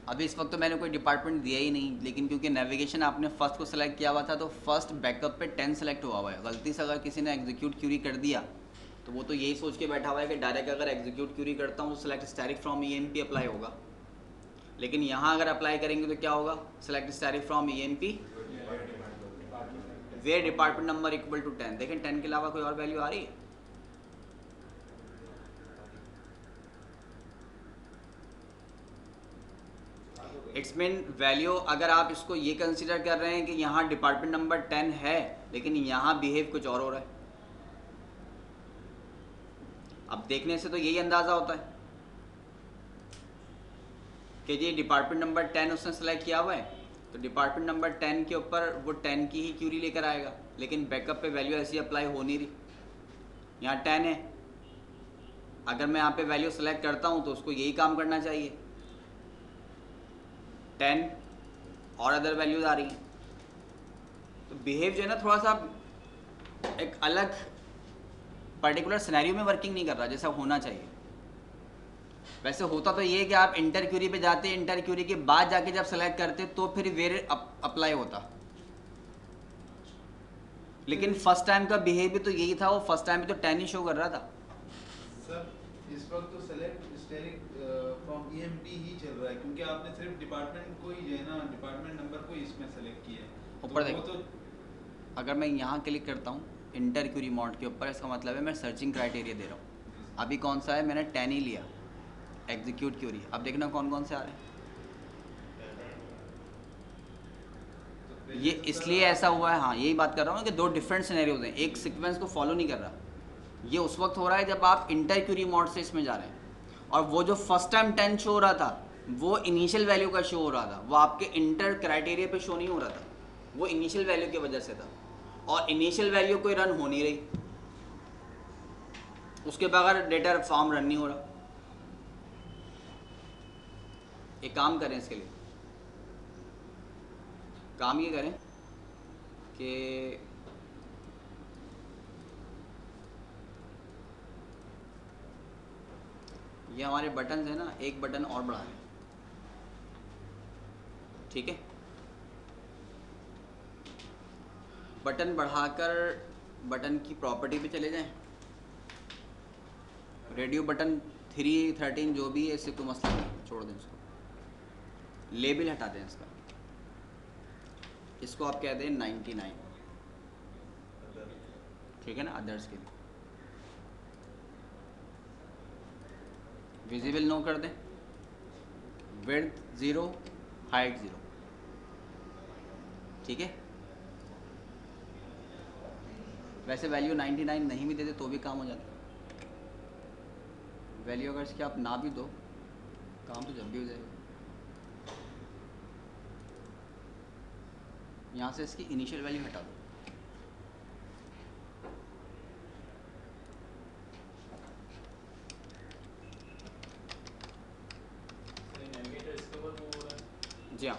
अभी इस वक्त तो मैंने कोई डिपार्टमेंट दिया ही नहीं, लेकिन क्योंकि नेविगेशन आपने फर्स्ट को सेलेक्ट किया हुआ था, तो फर्स्ट बैकअप पे 10 सेलेक्ट हुआ हुआ है। गलती से अगर किसी ने एग्जीक्यूट क्यूरी कर दिया तो वो तो यही सोच के बैठा हुआ है कि डायरेक्ट अगर एग्जीक्यूट क्यूरी करता हूँ तो select static from EMP apply होगा, लेकिन यहाँ अगर अप्लाई करेंगे तो क्या होगा, select static from EMP where department number equal to 10। देखें 10 के अलावा कोई और वैल्यू आ रही है? इट्स मीन वैल्यू, अगर आप इसको ये कंसिडर कर रहे हैं कि यहाँ डिपार्टमेंट नंबर 10 है लेकिन यहाँ बिहेव कुछ और हो रहा है, अब देखने से तो यही अंदाज़ा होता है कि जी डिपार्टमेंट नंबर 10 उसने सेलेक्ट किया हुआ है, तो डिपार्टमेंट नंबर 10 के ऊपर वो 10 की ही क्यूरी लेकर आएगा, लेकिन बैकअप पे वैल्यू ऐसी अप्लाई हो नहीं रही। यहाँ 10 है, अगर मैं यहाँ पे वैल्यू सेलेक्ट करता हूँ तो उसको यही काम करना चाहिए, 10 और अदर वैल्यूज आ रही हैं, तो बिहेव जो है ना थोड़ा सा एक अलग पर्टिकुलर सिनेरियो में वर्किंग नहीं कर रहा जैसा होना चाहिए। वैसे होता तो ये कि आप इंटर क्यूरी पे जाते, इंटर क्यूरी के बाद जाके जब सेलेक्ट करते तो फिर वेर अप्लाई होता, लेकिन फर्स्ट टाइम का बिहेवियर तो यही था, वो फर्स्ट टाइम पे तो 10 ही शो कर रहा था। सर इस वक्त तो सेलेक्ट स्टेरिक फ्रॉम ईएमपी ही चल रहा है, क्योंकि आपने सिर्फ डिपार्टमेंट को ही जो है ना डिपार्टमेंट नंबर को ही इसमें सेलेक्ट किया है। ऊपर तो देखो, वो तो अगर मैं यहाँ क्लिक करता हूँ इंटर क्यूरी मोड के ऊपर, इसका मतलब है मैं सर्चिंग क्राइटेरिया दे रहा हूँ। अभी कौन सा है, मैंने 10 ही लिया, एग्जीक्यूट क्यूरी। अब देखना कौन कौन से आ रहे हैं। ये इसलिए ऐसा हुआ है, हाँ यही बात कर रहा हूँ कि दो डिफरेंट सिनेरियोज हैं, एक सीक्वेंस को फॉलो नहीं कर रहा। ये उस वक्त हो रहा है जब आप इंटर क्यूरी मोड से इसमें जा रहे हैं, और वो जो फर्स्ट टाइम 10 शो हो रहा था वो इनिशियल वैल्यू का शो हो रहा था, वो आपके इंटर क्राइटेरिया पे शो नहीं हो रहा था, वो इनिशियल वैल्यू की वजह से था, और इनिशियल वैल्यू कोई रन हो नहीं रही, उसके बगैर डेटा फॉर्म रन नहीं हो रहा। एक काम करें, इसके लिए काम ये करें कि ये हमारे बटन है ना, एक बटन और बढ़ा लें, ठीक है। बटन बढ़ाकर बटन की प्रॉपर्टी पे चले जाएं, रेडियो बटन 3, 13 जो भी है, इससे कोई मसला नहीं, छोड़ दें इसको, लेबल हटा दें इसका, इसको आप कह दें 99, ठीक है ना, अदर्स के लिए विजिबल नो कर दें, विड्थ 0, हाइट 0, ठीक है। वैसे वैल्यू 99 नहीं भी देते तो भी काम हो जाता, वैल्यू अगर इसकी आप ना भी दो काम तो जब भी हो जाएगा। यहाँ से इसकी इनिशियल वैल्यू हटा दो, नेविगेटर इसके ऊपर मूव हो रहा है। जी हाँ,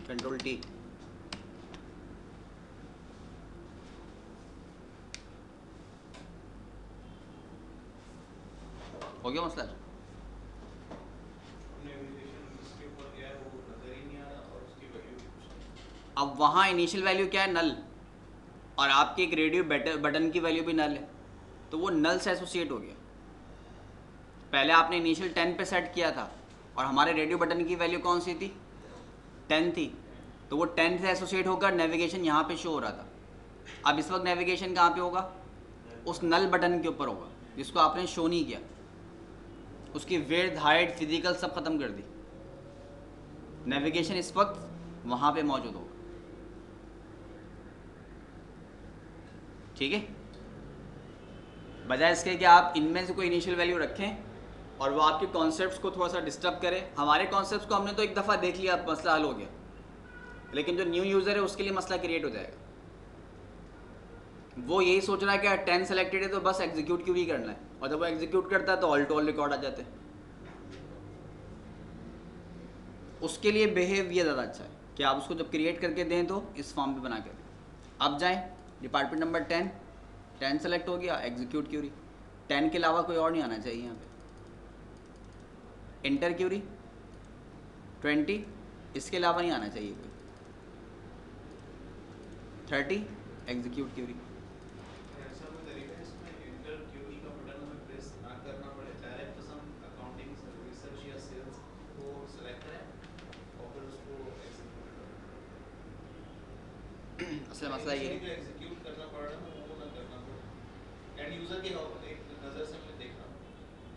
कंट्रोल टी, हो गया मसला। अब वहाँ इनिशियल वैल्यू क्या है, नल, और आपकी एक रेडियो बटन की वैल्यू भी नल है, तो वो नल से एसोसिएट हो गया। पहले आपने इनिशियल 10 पे सेट किया था और हमारे रेडियो बटन की वैल्यू कौन सी थी, 10 थी, तो वो 10 से एसोसिएट होकर नेविगेशन यहाँ पे शो हो रहा था। अब इस वक्त नेविगेशन कहाँ पे होगा, उस नल बटन के ऊपर होगा जिसको आपने शो नहीं किया, उसकी विड्थ, हाइट, फिजिकल सब खत्म कर दी, नेविगेशन इस वक्त वहाँ पे मौजूद होगा, ठीक है। बजाय इसके कि आप इनमें से कोई इनिशियल वैल्यू रखें और वो आपके कॉन्सेप्ट्स को थोड़ा सा डिस्टर्ब करे। हमारे कॉन्सेप्ट्स को हमने तो एक दफ़ा देख लिया, मसला हल हो गया, लेकिन जो न्यू यूज़र है उसके लिए मसला क्रिएट हो जाएगा। वो यही सोच रहा है कि 10 सेलेक्टेड है तो बस एग्जीक्यूट क्यों ही करना है, और जब वो एग्जीक्यूट करता है तो ऑल टू ऑल रिकॉर्ड आ जाते हैं। उसके लिए बिहेव ये ज़्यादा अच्छा है कि आप उसको जब क्रिएट करके दें तो इस फॉर्म पे बना के दें। अब जाएं डिपार्टमेंट नंबर 10 सेलेक्ट हो गया, एग्जीक्यूट क्यूरी, 10 के अलावा कोई और नहीं आना चाहिए यहाँ पे, इंटर क्यूरी 20, इसके अलावा नहीं आना चाहिए कोई, 30 एग्जीक्यूट क्यूरी। ऐसा कोई तरीका है इसमें इंटर क्यूरी का बटन हमें प्रेस ना करना पड़े, डायरेक्ट हम अकाउंटिंग सर्विस से असल मसला ये है एग्जीक्यूट करना पड़ रहा है वो ना करना पड़े एंड यूजर के एक नज़र से हमें देखना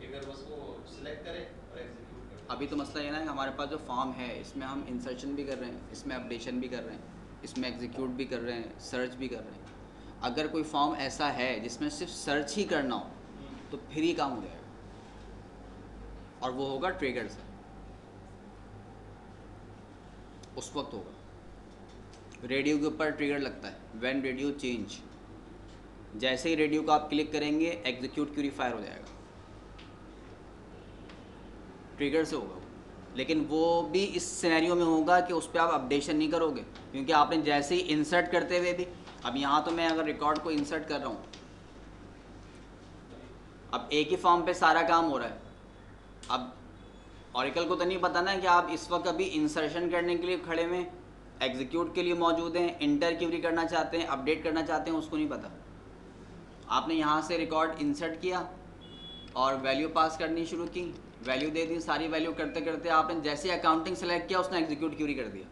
अगर बस वो सिलेक्ट करे और एग्जीक्यूट करे। अभी तो मसला ये ना कि हमारे पास जो फॉर्म है इसमें हम इंसर्शन भी कर रहे हैं, इसमें अपडेशन भी कर रहे हैं, इसमें एग्जीक्यूट भी कर रहे हैं, सर्च भी कर रहे हैं। अगर कोई फॉर्म ऐसा है जिसमें सिर्फ सर्च ही करना हो तो फिर ही काम हो जाएगा और वो होगा ट्रिगर से, उस वक्त होगा। रेडियो के ऊपर ट्रिगर लगता है व्हेन रेडियो चेंज, जैसे ही रेडियो को आप क्लिक करेंगे एग्जीक्यूट क्यूरी फायर हो जाएगा, ट्रिगर से होगा वो। लेकिन वो भी इस सिनेरियो में होगा कि उस पर आप अपडेशन नहीं करोगे, क्योंकि आपने जैसे ही इंसर्ट करते हुए भी, अब यहाँ तो मैं अगर रिकॉर्ड को इंसर्ट कर रहा हूँ, अब एक ही फॉर्म पे सारा काम हो रहा है। अब ऑरिकल को तो नहीं पता ना कि आप इस वक्त अभी इंसर्शन करने के लिए खड़े में, एग्जीक्यूट के लिए मौजूद हैं, इंटर क्यूरी करना चाहते हैं, अपडेट करना चाहते हैं, उसको नहीं पता। आपने यहाँ से रिकॉर्ड इंसर्ट किया और वैल्यू पास करनी शुरू की, वैल्यू दे दी, सारी वैल्यू करते करते आपने जैसे अकाउंटिंग सेलेक्ट किया उसने एग्जीक्यूट क्यूरी कर दिया।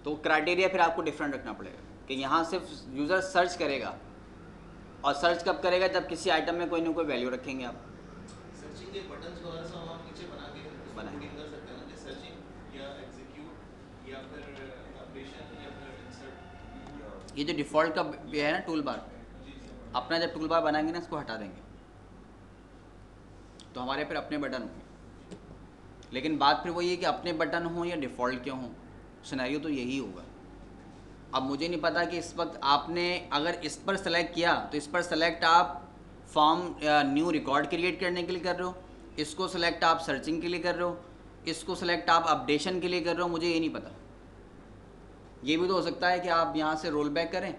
तो क्राइटेरिया फिर आपको डिफरेंट रखना पड़ेगा कि यहाँ सिर्फ यूज़र सर्च करेगा, और सर्च कब करेगा, जब किसी आइटम में कोई ना कोई वैल्यू रखेंगे आप। सर्चिंग के बटन्स वगैरह सब हम नीचे बना के बनाएं। कोडिंग कर सकते हैं ना, कि सर्चिंग या एग्जीक्यूट या फिर अपडेशन या फिर इंसर्ट। ये जो डिफ़ॉल्ट का ये है ना टूल बार, अपना जब टूल बार बनाएंगे ना इसको हटा देंगे तो हमारे फिर अपने बटन होंगे। लेकिन बात फिर वही है कि अपने बटन हों या डिफ़ॉल्ट के हों, सिनेरियो तो यही होगा। अब मुझे नहीं पता कि इस वक्त आपने अगर इस पर सेलेक्ट किया तो इस पर सेलेक्ट आप फॉर्म न्यू रिकॉर्ड क्रिएट करने के लिए कर रहे हो, इसको सेलेक्ट आप सर्चिंग के लिए कर रहे हो, इसको सेलेक्ट आप अपडेशन के लिए कर रहे हो, मुझे ये नहीं पता। ये भी तो हो सकता है कि आप यहाँ से रोल बैक करें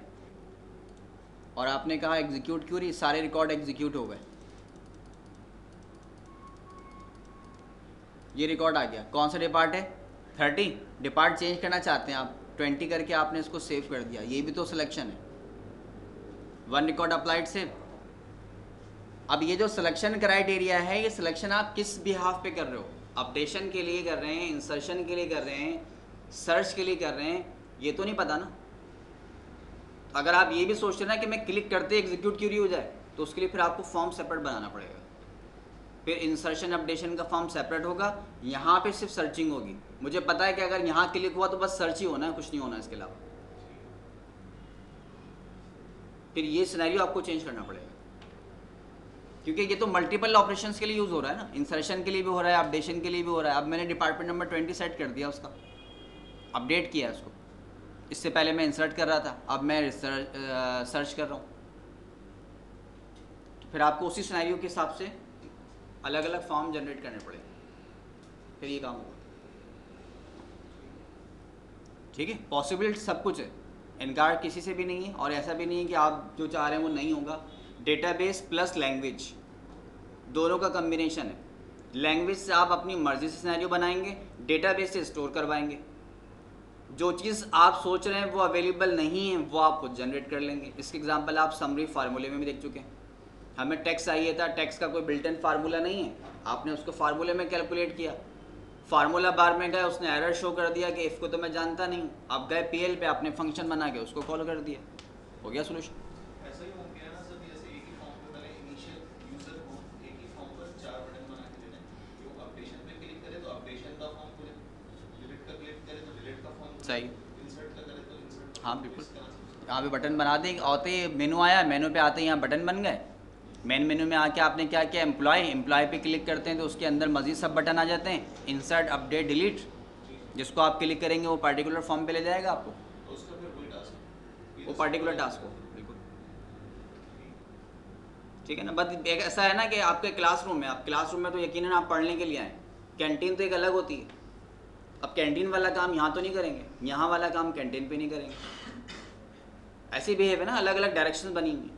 और आपने कहा एग्जीक्यूट क्यूरी, सारे रिकॉर्ड एग्जीक्यूट हो गए, ये रिकॉर्ड आ गया, कौन सा डिपार्ट है 30, डिपार्ट चेंज करना चाहते हैं आप 20 करके आपने इसको सेव कर दिया, ये भी तो सिलेक्शन है, वन रिकॉर्ड अप्लाइड सेव। अब ये जो सिलेक्शन क्राइटेरिया है, ये सिलेक्शन आप किस बिहाफ पे कर रहे हो, अपडेशन के लिए कर रहे हैं, इंसर्शन के लिए कर रहे हैं, सर्च के लिए कर रहे हैं, ये तो नहीं पता ना। अगर आप ये भी सोचते हैं ना कि मैं क्लिक करते एग्जीक्यूट क्यूरी हो जाए, तो उसके लिए फिर आपको फॉर्म सेपरेट बनाना पड़ेगा, फिर इंसर्शन अपडेशन का फॉर्म सेपरेट होगा, यहाँ पे सिर्फ सर्चिंग होगी। मुझे पता है कि अगर यहाँ क्लिक हुआ तो बस सर्च ही होना है, कुछ नहीं होना इसके अलावा। फिर ये सिनेरियो आपको चेंज करना पड़ेगा, क्योंकि ये तो मल्टीपल ऑपरेशंस के लिए यूज़ हो रहा है ना, इंसर्शन के लिए भी हो रहा है, अपडेशन के लिए भी हो रहा है। अब मैंने डिपार्टमेंट नंबर 20 सेट कर दिया, उसका अपडेट किया उसको, इससे पहले मैं इंसर्ट कर रहा था, अब मैं सर्च कर रहा हूँ। तो फिर आपको उसी सिनेरियो के हिसाब से अलग अलग फॉर्म जनरेट करने पड़ेंगे, फिर ये काम होगा। ठीक है, पॉसिबल सब कुछ है, इनकार किसी से भी नहीं है, और ऐसा भी नहीं है कि आप जो चाह रहे हैं वो नहीं होगा। डेटाबेस प्लस लैंग्वेज दोनों का कम्बिनेशन है। लैंग्वेज से आप अपनी मर्जी से सिनेरियो बनाएंगे, डेटाबेस से स्टोर करवाएंगे। जो चीज़ आप सोच रहे हैं वो अवेलेबल नहीं है, वो आप खुद जनरेट कर लेंगे। इसके एग्जांपल आप समरी फार्मूले में भी देख चुके हैं। हमें टैक्स चाहिए था, टैक्स का कोई बिल्ट इन फार्मूला नहीं है, आपने उसको फार्मूले में कैलकुलेट किया, फार्मूला बार में गए, उसने एरर शो कर दिया कि इफ़ को तो मैं जानता नहीं हूँ, आप गए पीएल पे, आपने फंक्शन बना के उसको कॉल कर दिया, हो गया सोल्यूशन। ऐसा ही हो गया ना सर, जैसे एक ही फॉर्म पे पहले इनिशियल यूजर को एक ही फॉर्म पर 4 बटन बना के देने, जो अपडेशन पे क्लिक करे तो अपडेशन का फॉर्म खुले, डिलीट का क्लिक करे तो डिलीट का फॉर्म, सही, इंसर्ट का करे तो इंसर्ट। हाँ बिल्कुल, यहाँ पे बटन बना दें, आते मेनू आया, मेनू पे आते ही यहाँ बटन बन गए। मेन मेनू में आके आपने क्या किया, एम्प्लॉय पे क्लिक करते हैं तो उसके अंदर मज़ीद सब बटन आ जाते हैं, इंसर्ट, अपडेट, डिलीट, जिसको आप क्लिक करेंगे वो पर्टिकुलर फॉर्म पे ले जाएगा आपको, तो उसका फिर कोई टास्क, वो पर्टिकुलर टास्क हो। बिल्कुल ठीक है ना। बस एक ऐसा है ना कि आपके क्लासरूम में, आप क्लासरूम में तो यकीनन आप पढ़ने के लिए आए, कैंटीन तो एक अलग होती है। अब कैंटीन वाला काम यहाँ तो नहीं करेंगे, यहाँ वाला काम कैंटीन पे नहीं करेंगे, ऐसी बिहेव है ना, अलग अलग डायरेक्शन बनी हुई हैं।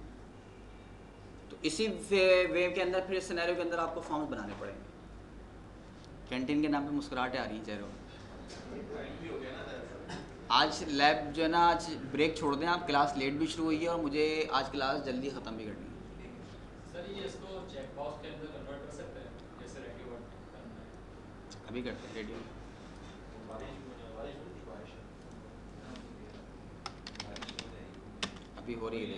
तो इसी वेव के अंदर फिर सिनेरियो के अंदर आपको फॉर्म्स बनाने पड़ेंगे। कैंटीन के नाम पे मुस्कुराहटें आ रही हैं चेहरों में। आज लैब जो है ना, आज ब्रेक छोड़ दें आप, क्लास लेट भी शुरू हुई है और मुझे आज क्लास जल्दी ख़त्म भी करनी है। सर ये इसको चेक बॉक्स के अंदर कन्वर्ट कर सकते हैं, जैसे रेडियो करना है अभी करते हैं रेडियो। भी हो रही है,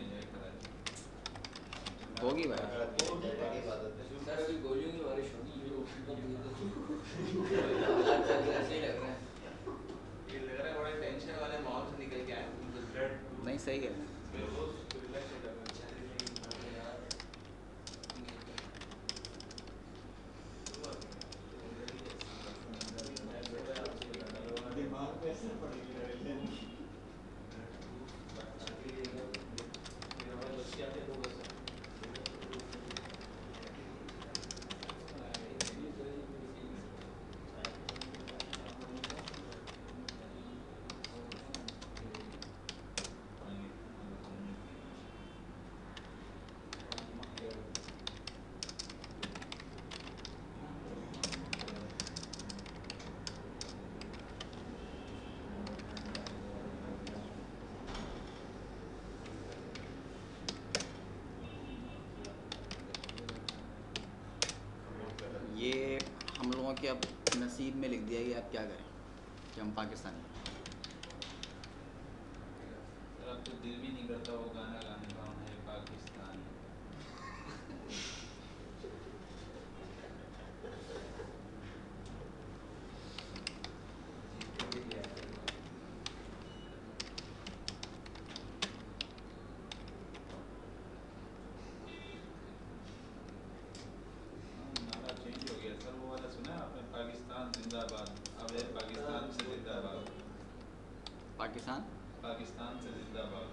होगी भाई। सर अभी गोलियों की बारिश होगी ऐसे ही लग रहा है। ये लग रहा है बड़ा टेंशन वाले माहौल से निकल के आए हैं। नहीं सही है। ये हम लोगों के अब नसीब में लिख दिया कि आप क्या करें कि हम पाकिस्तानी। सर अब तो दिल भी नहीं करता वो गाना गाने का, हम है पाकिस्तान। नारा चेंज हो गया सर, वो वाला सुना है आपने, पाकिस्तान जिंदाबाद, अब है पाकिस्तान से जिंदाबाद। पाकिस्तान पाकिस्तान से जिंदाबाद।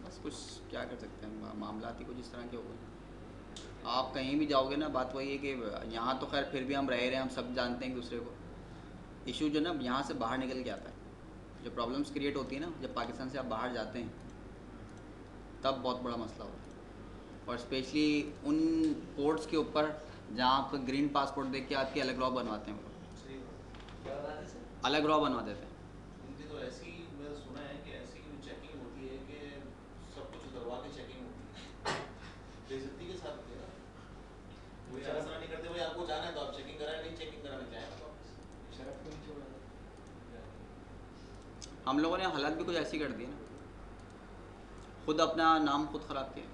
बस कुछ क्या कर सकते हैं, मामलात ही कुछ इस तरह के हो गए। आप कहीं भी जाओगे ना, बात वही है कि यहाँ तो खैर फिर भी हम रह रहे हैं, हम सब जानते हैं एक दूसरे को। इशू जो ना यहाँ से बाहर निकल के आता है, जो प्रॉब्लम्स क्रिएट होती है ना, जब पाकिस्तान से आप बाहर जाते हैं तब बहुत बड़ा मसला होता है। और स्पेशली उन पोर्ट्स के ऊपर जहाँ आप ग्रीन पासपोर्ट देख के आपकी अलग रॉ बनवाते हैं, वो क्या बात है सर? अलग रॉ बनवा देते हैं। उनकी तो ऐसी मैंने सुना है कि ऐसी चेकिंग होती है कि सब कुछ उतरवा के चेकिंग होती है, बेइज्जती के साथ होती है ना। वो ऐसा नहीं करते, भाई आपको जाना है तो आप चेकिंग कराएं, नहीं चेकिंग कराने जाए आप वापस। हम लोगों ने हालात भी कुछ ऐसी कर दी ना, खुद अपना नाम खुद ख़राब किया।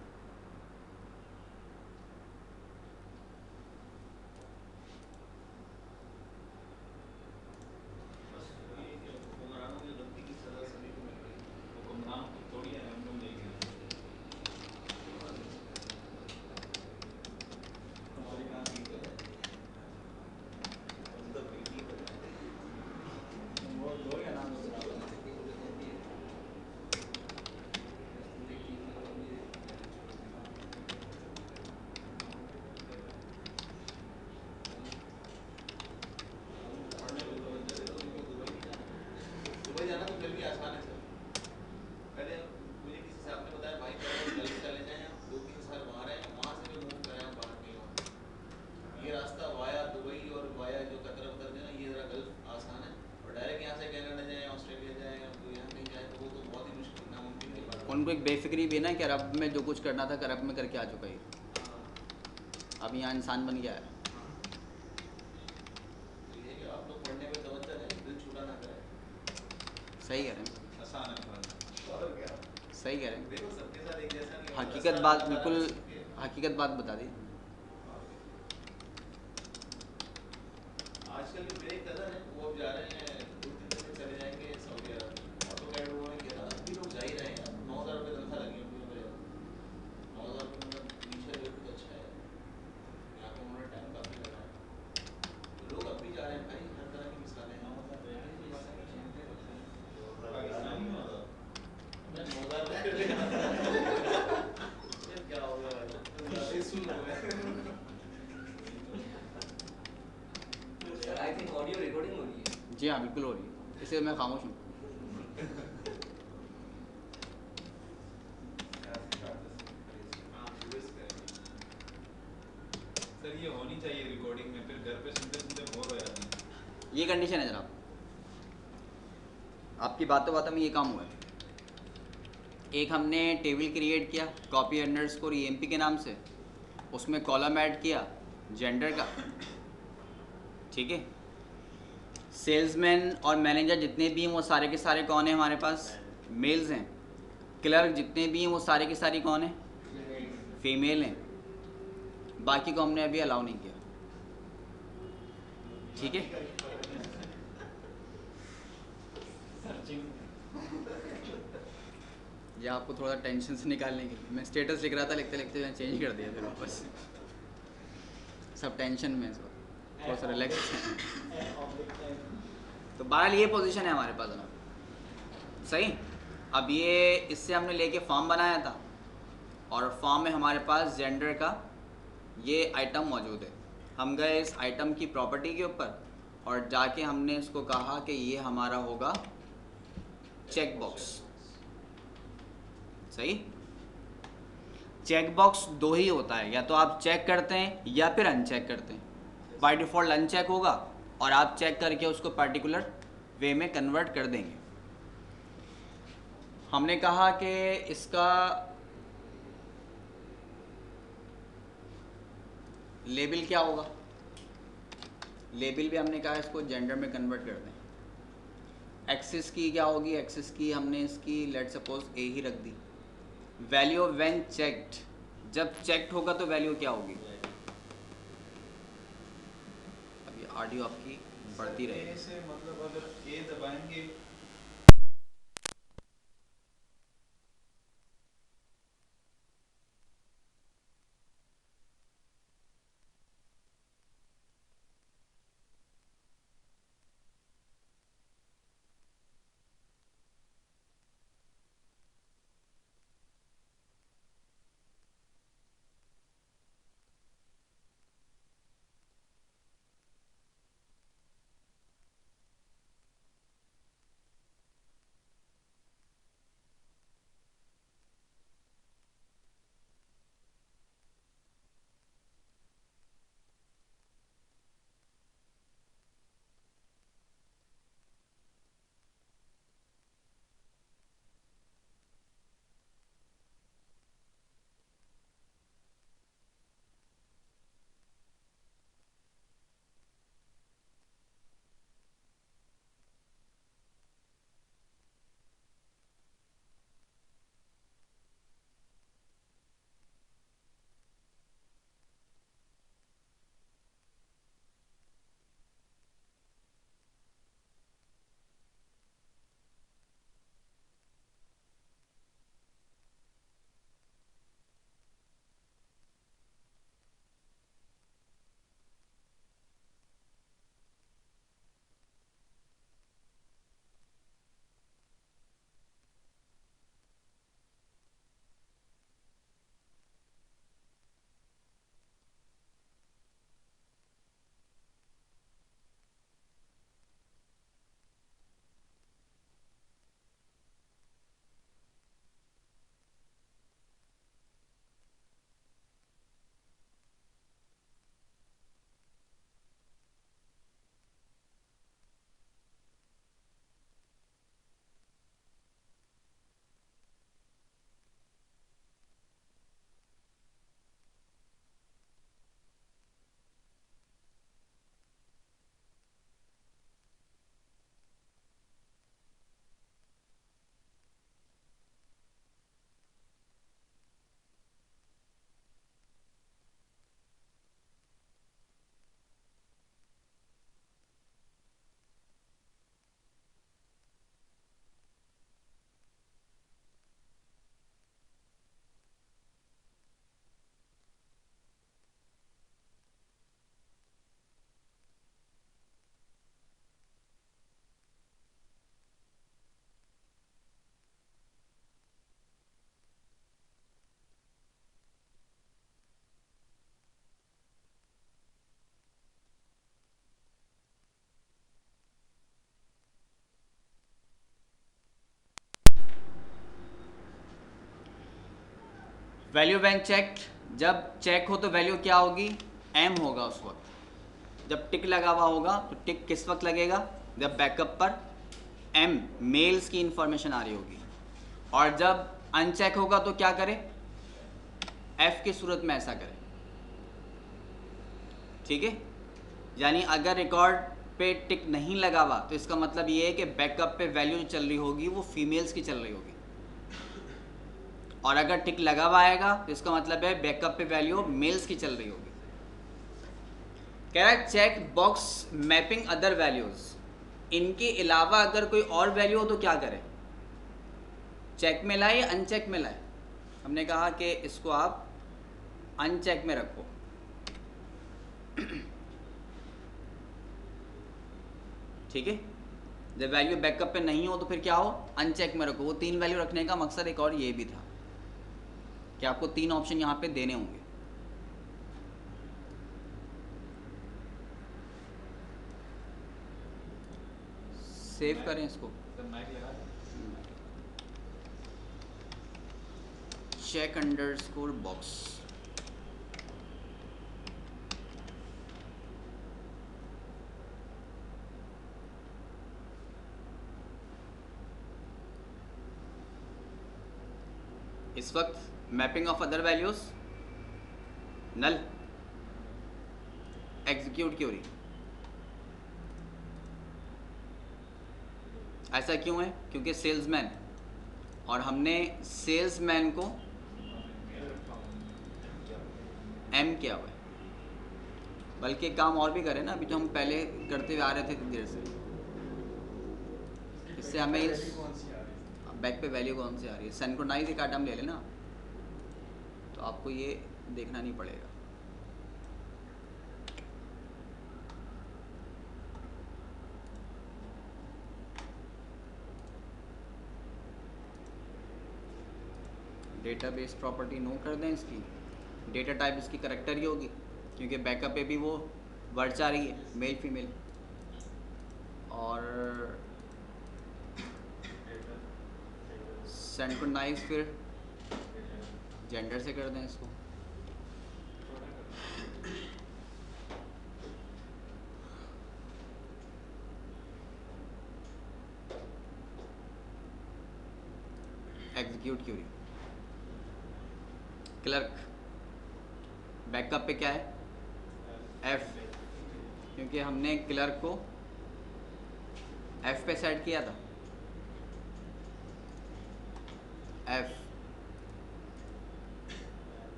बस ये कि हुक्मरानों की गलती की सज़ा सभी को मिल गई। हुक्मरान को थोड़ी है, हम लोग नहीं गए। हमारी कहाँ ठीक है, हम तो बेटी को वो दो या नाम दुबई जाना तो फिर भी आसान है सर। पहले मुझे किसी साहब ने बताया भाई पहले गल्फ चले जाएं आप, 2-3 साल वहाँ रहें, वहाँ से भी मूव करें आप बाहर कहीं और। ये रास्ता वाया दुबई और वाया जो कतर उतर जाए ना, ये ज़रा गल्फ आसान है। और डायरेक्ट यहाँ से कनाडा जाएँ, ऑस्ट्रेलिया जाएँ, तो यहाँ कहीं जाए तो वो तो बहुत ही मुश्किल, नामुमकिन की बात है। उनको एक बेफिक्री भी है ना कि अरब में जो कुछ करना था अरब में करके आ चुका है, हाँ, अब यहाँ इंसान बन गया है। तो ये है कि आप लोग पढ़ने में तवज्जो दें, दिल छोटा ना करें। सही कह रहे हैं, आसान है थोड़ा। और क्या, सही कह रहे हैं। देखो सबके साथ एक जैसा नहीं होता, हकीकत आसान बात होता है बिल्कुल, सबके। हकीकत बात बता दी। आजकल के मेरे कज़न हैं, वो अब जा रहे हैं 2-3 दिन में चले जाएंगे सऊदी अरब। ऑटो कैड उन्होंने किया था, अभी लोग जा ही रहे हैं। 9,000 रुपये तनख्वाह लगी उनकी मेरे। 9,000 रुपये मतलब नीचे रेट तो अच्छा है, यहाँ पे उन्होंने टाइम काफ़ी लगाया। तो लोग अब भी जा रहे हैं भाई, हर तरह की मिसालें हैं। पाकिस्तानी में होता। मैं 9,000 क्या हो गया भाई, तुम ज़्यादा ही सुन रहे हो। Sir I think audio recording हो रही है। जी हाँ बिल्कुल हो रही है, इसलिए मैं खामोश हूँ। सर ये होनी चाहिए रिकॉर्डिंग में, फिर घर पे सुनते सुनते बोर हो जाते हैं। ये कंडीशन है जनाब, आपकी बातों बातों में ये काम हुआ है। एक हमने टेबल क्रिएट किया कॉपी अंडरस्कोर EMP के नाम से, उसमें कॉलम ऐड किया जेंडर का, ठीक है। सेल्समैन और मैनेजर जितने भी हैं वो सारे के सारे कौन हैं हमारे पास, मेल्स हैं। क्लर्क जितने भी हैं वो सारे के सारे कौन हैं, फीमेल हैं। बाकी को हमने अभी अलाउ नहीं किया, ठीक है। या आपको थोड़ा टेंशन से निकालने के लिए मैं स्टेटस लिख रहा था, लिखते लिखते मैंने चेंज कर दिया फिर वापस। सब टेंशन में इस वक्त, थोड़ा सा रिलैक्स। तो बहरहाल ये पोजीशन है हमारे पास ना, सही। अब ये इससे हमने लेके फॉर्म बनाया था और फॉर्म में हमारे पास जेंडर का ये आइटम मौजूद है। हम गए इस आइटम की प्रॉपर्टी के ऊपर और जाके हमने इसको कहा कि ये हमारा होगा चेक बॉक्स, सही। चेक बॉक्स दो ही होता है, या तो आप चेक करते हैं या फिर अनचेक करते हैं। बाय डिफ़ॉल्ट अनचेक होगा और आप चेक करके उसको पर्टिकुलर वे में कन्वर्ट कर देंगे। हमने कहा कि इसका लेबल क्या होगा, लेबल भी हमने कहा इसको जेंडर में कन्वर्ट कर दें। एक्सिस की क्या होगी, एक्सिस की हमने इसकी लेट सपोज ए ही रख दी। वैल्यू व्हेन चेक्ड, जब चेक्ड होगा तो वैल्यू क्या होगी। अभी ऑडियो आपकी बढ़ती रहेगी। से मतलब अगर ए दबाएंगे वैल्यू व्हेन चेक्ड, जब चेक हो तो वैल्यू क्या होगी, एम होगा उस वक्त। जब टिक लगा हुआ होगा तो टिक किस वक्त लगेगा, जब बैकअप पर एम मेल्स की इंफॉर्मेशन आ रही होगी। और जब अनचेक होगा तो क्या करें, एफ की सूरत में ऐसा करें, ठीक है। यानी अगर रिकॉर्ड पे टिक नहीं लगा हुआ तो इसका मतलब ये है कि बैकअप पे वैल्यू जो चल रही होगी वो फीमेल्स की चल रही होगी, और अगर टिक लगा हुआ आएगा तो इसका मतलब है बैकअप पे वैल्यू मेल्स की चल रही होगी। कह रहा है check box mapping other values, इनके अलावा अगर कोई और वैल्यू हो तो क्या करें, चेक में लाए या अनचेक में लाए। हमने कहा कि इसको आप अनचेक में रखो, ठीक है। जब वैल्यू बैकअप पे नहीं हो तो फिर क्या हो, अनचेक में रखो। वो 3 वैल्यू रखने का मकसद एक और ये भी था कि आपको 3 ऑप्शन यहाँ पे देने होंगे। सेव करें इसको, चेक अंडरस्कोर बॉक्स, इस वक्त mapping of other values null, execute query. ऐसा क्यों है, क्योंकि सेल्समैन, और हमने सेल्समैन को एम किया हुआ है। बल्कि काम और भी करें ना, अभी जो हम पहले करते हुए आ रहे थे इतनी देर से, इससे हमें इस बैक पे वैल्यू कौन सी आ रही है, सिंक्रोनाइज एक आइटम ले लेना, तो आपको ये देखना नहीं पड़ेगा। डेटाबेस प्रॉपर्टी नो कर दें इसकी, डेटा टाइप इसकी करेक्टर ही होगी, क्योंकि बैकअप पे भी वो वर्ड्स आ रही है मेल फीमेल, और सिंक्रोनाइज फिर जेंडर से कर दें इसको। Execute Curie. क्लर्क बैकअप पे क्या है, एफ, क्योंकि हमने क्लर्क को एफ पे सेट किया था, एफ।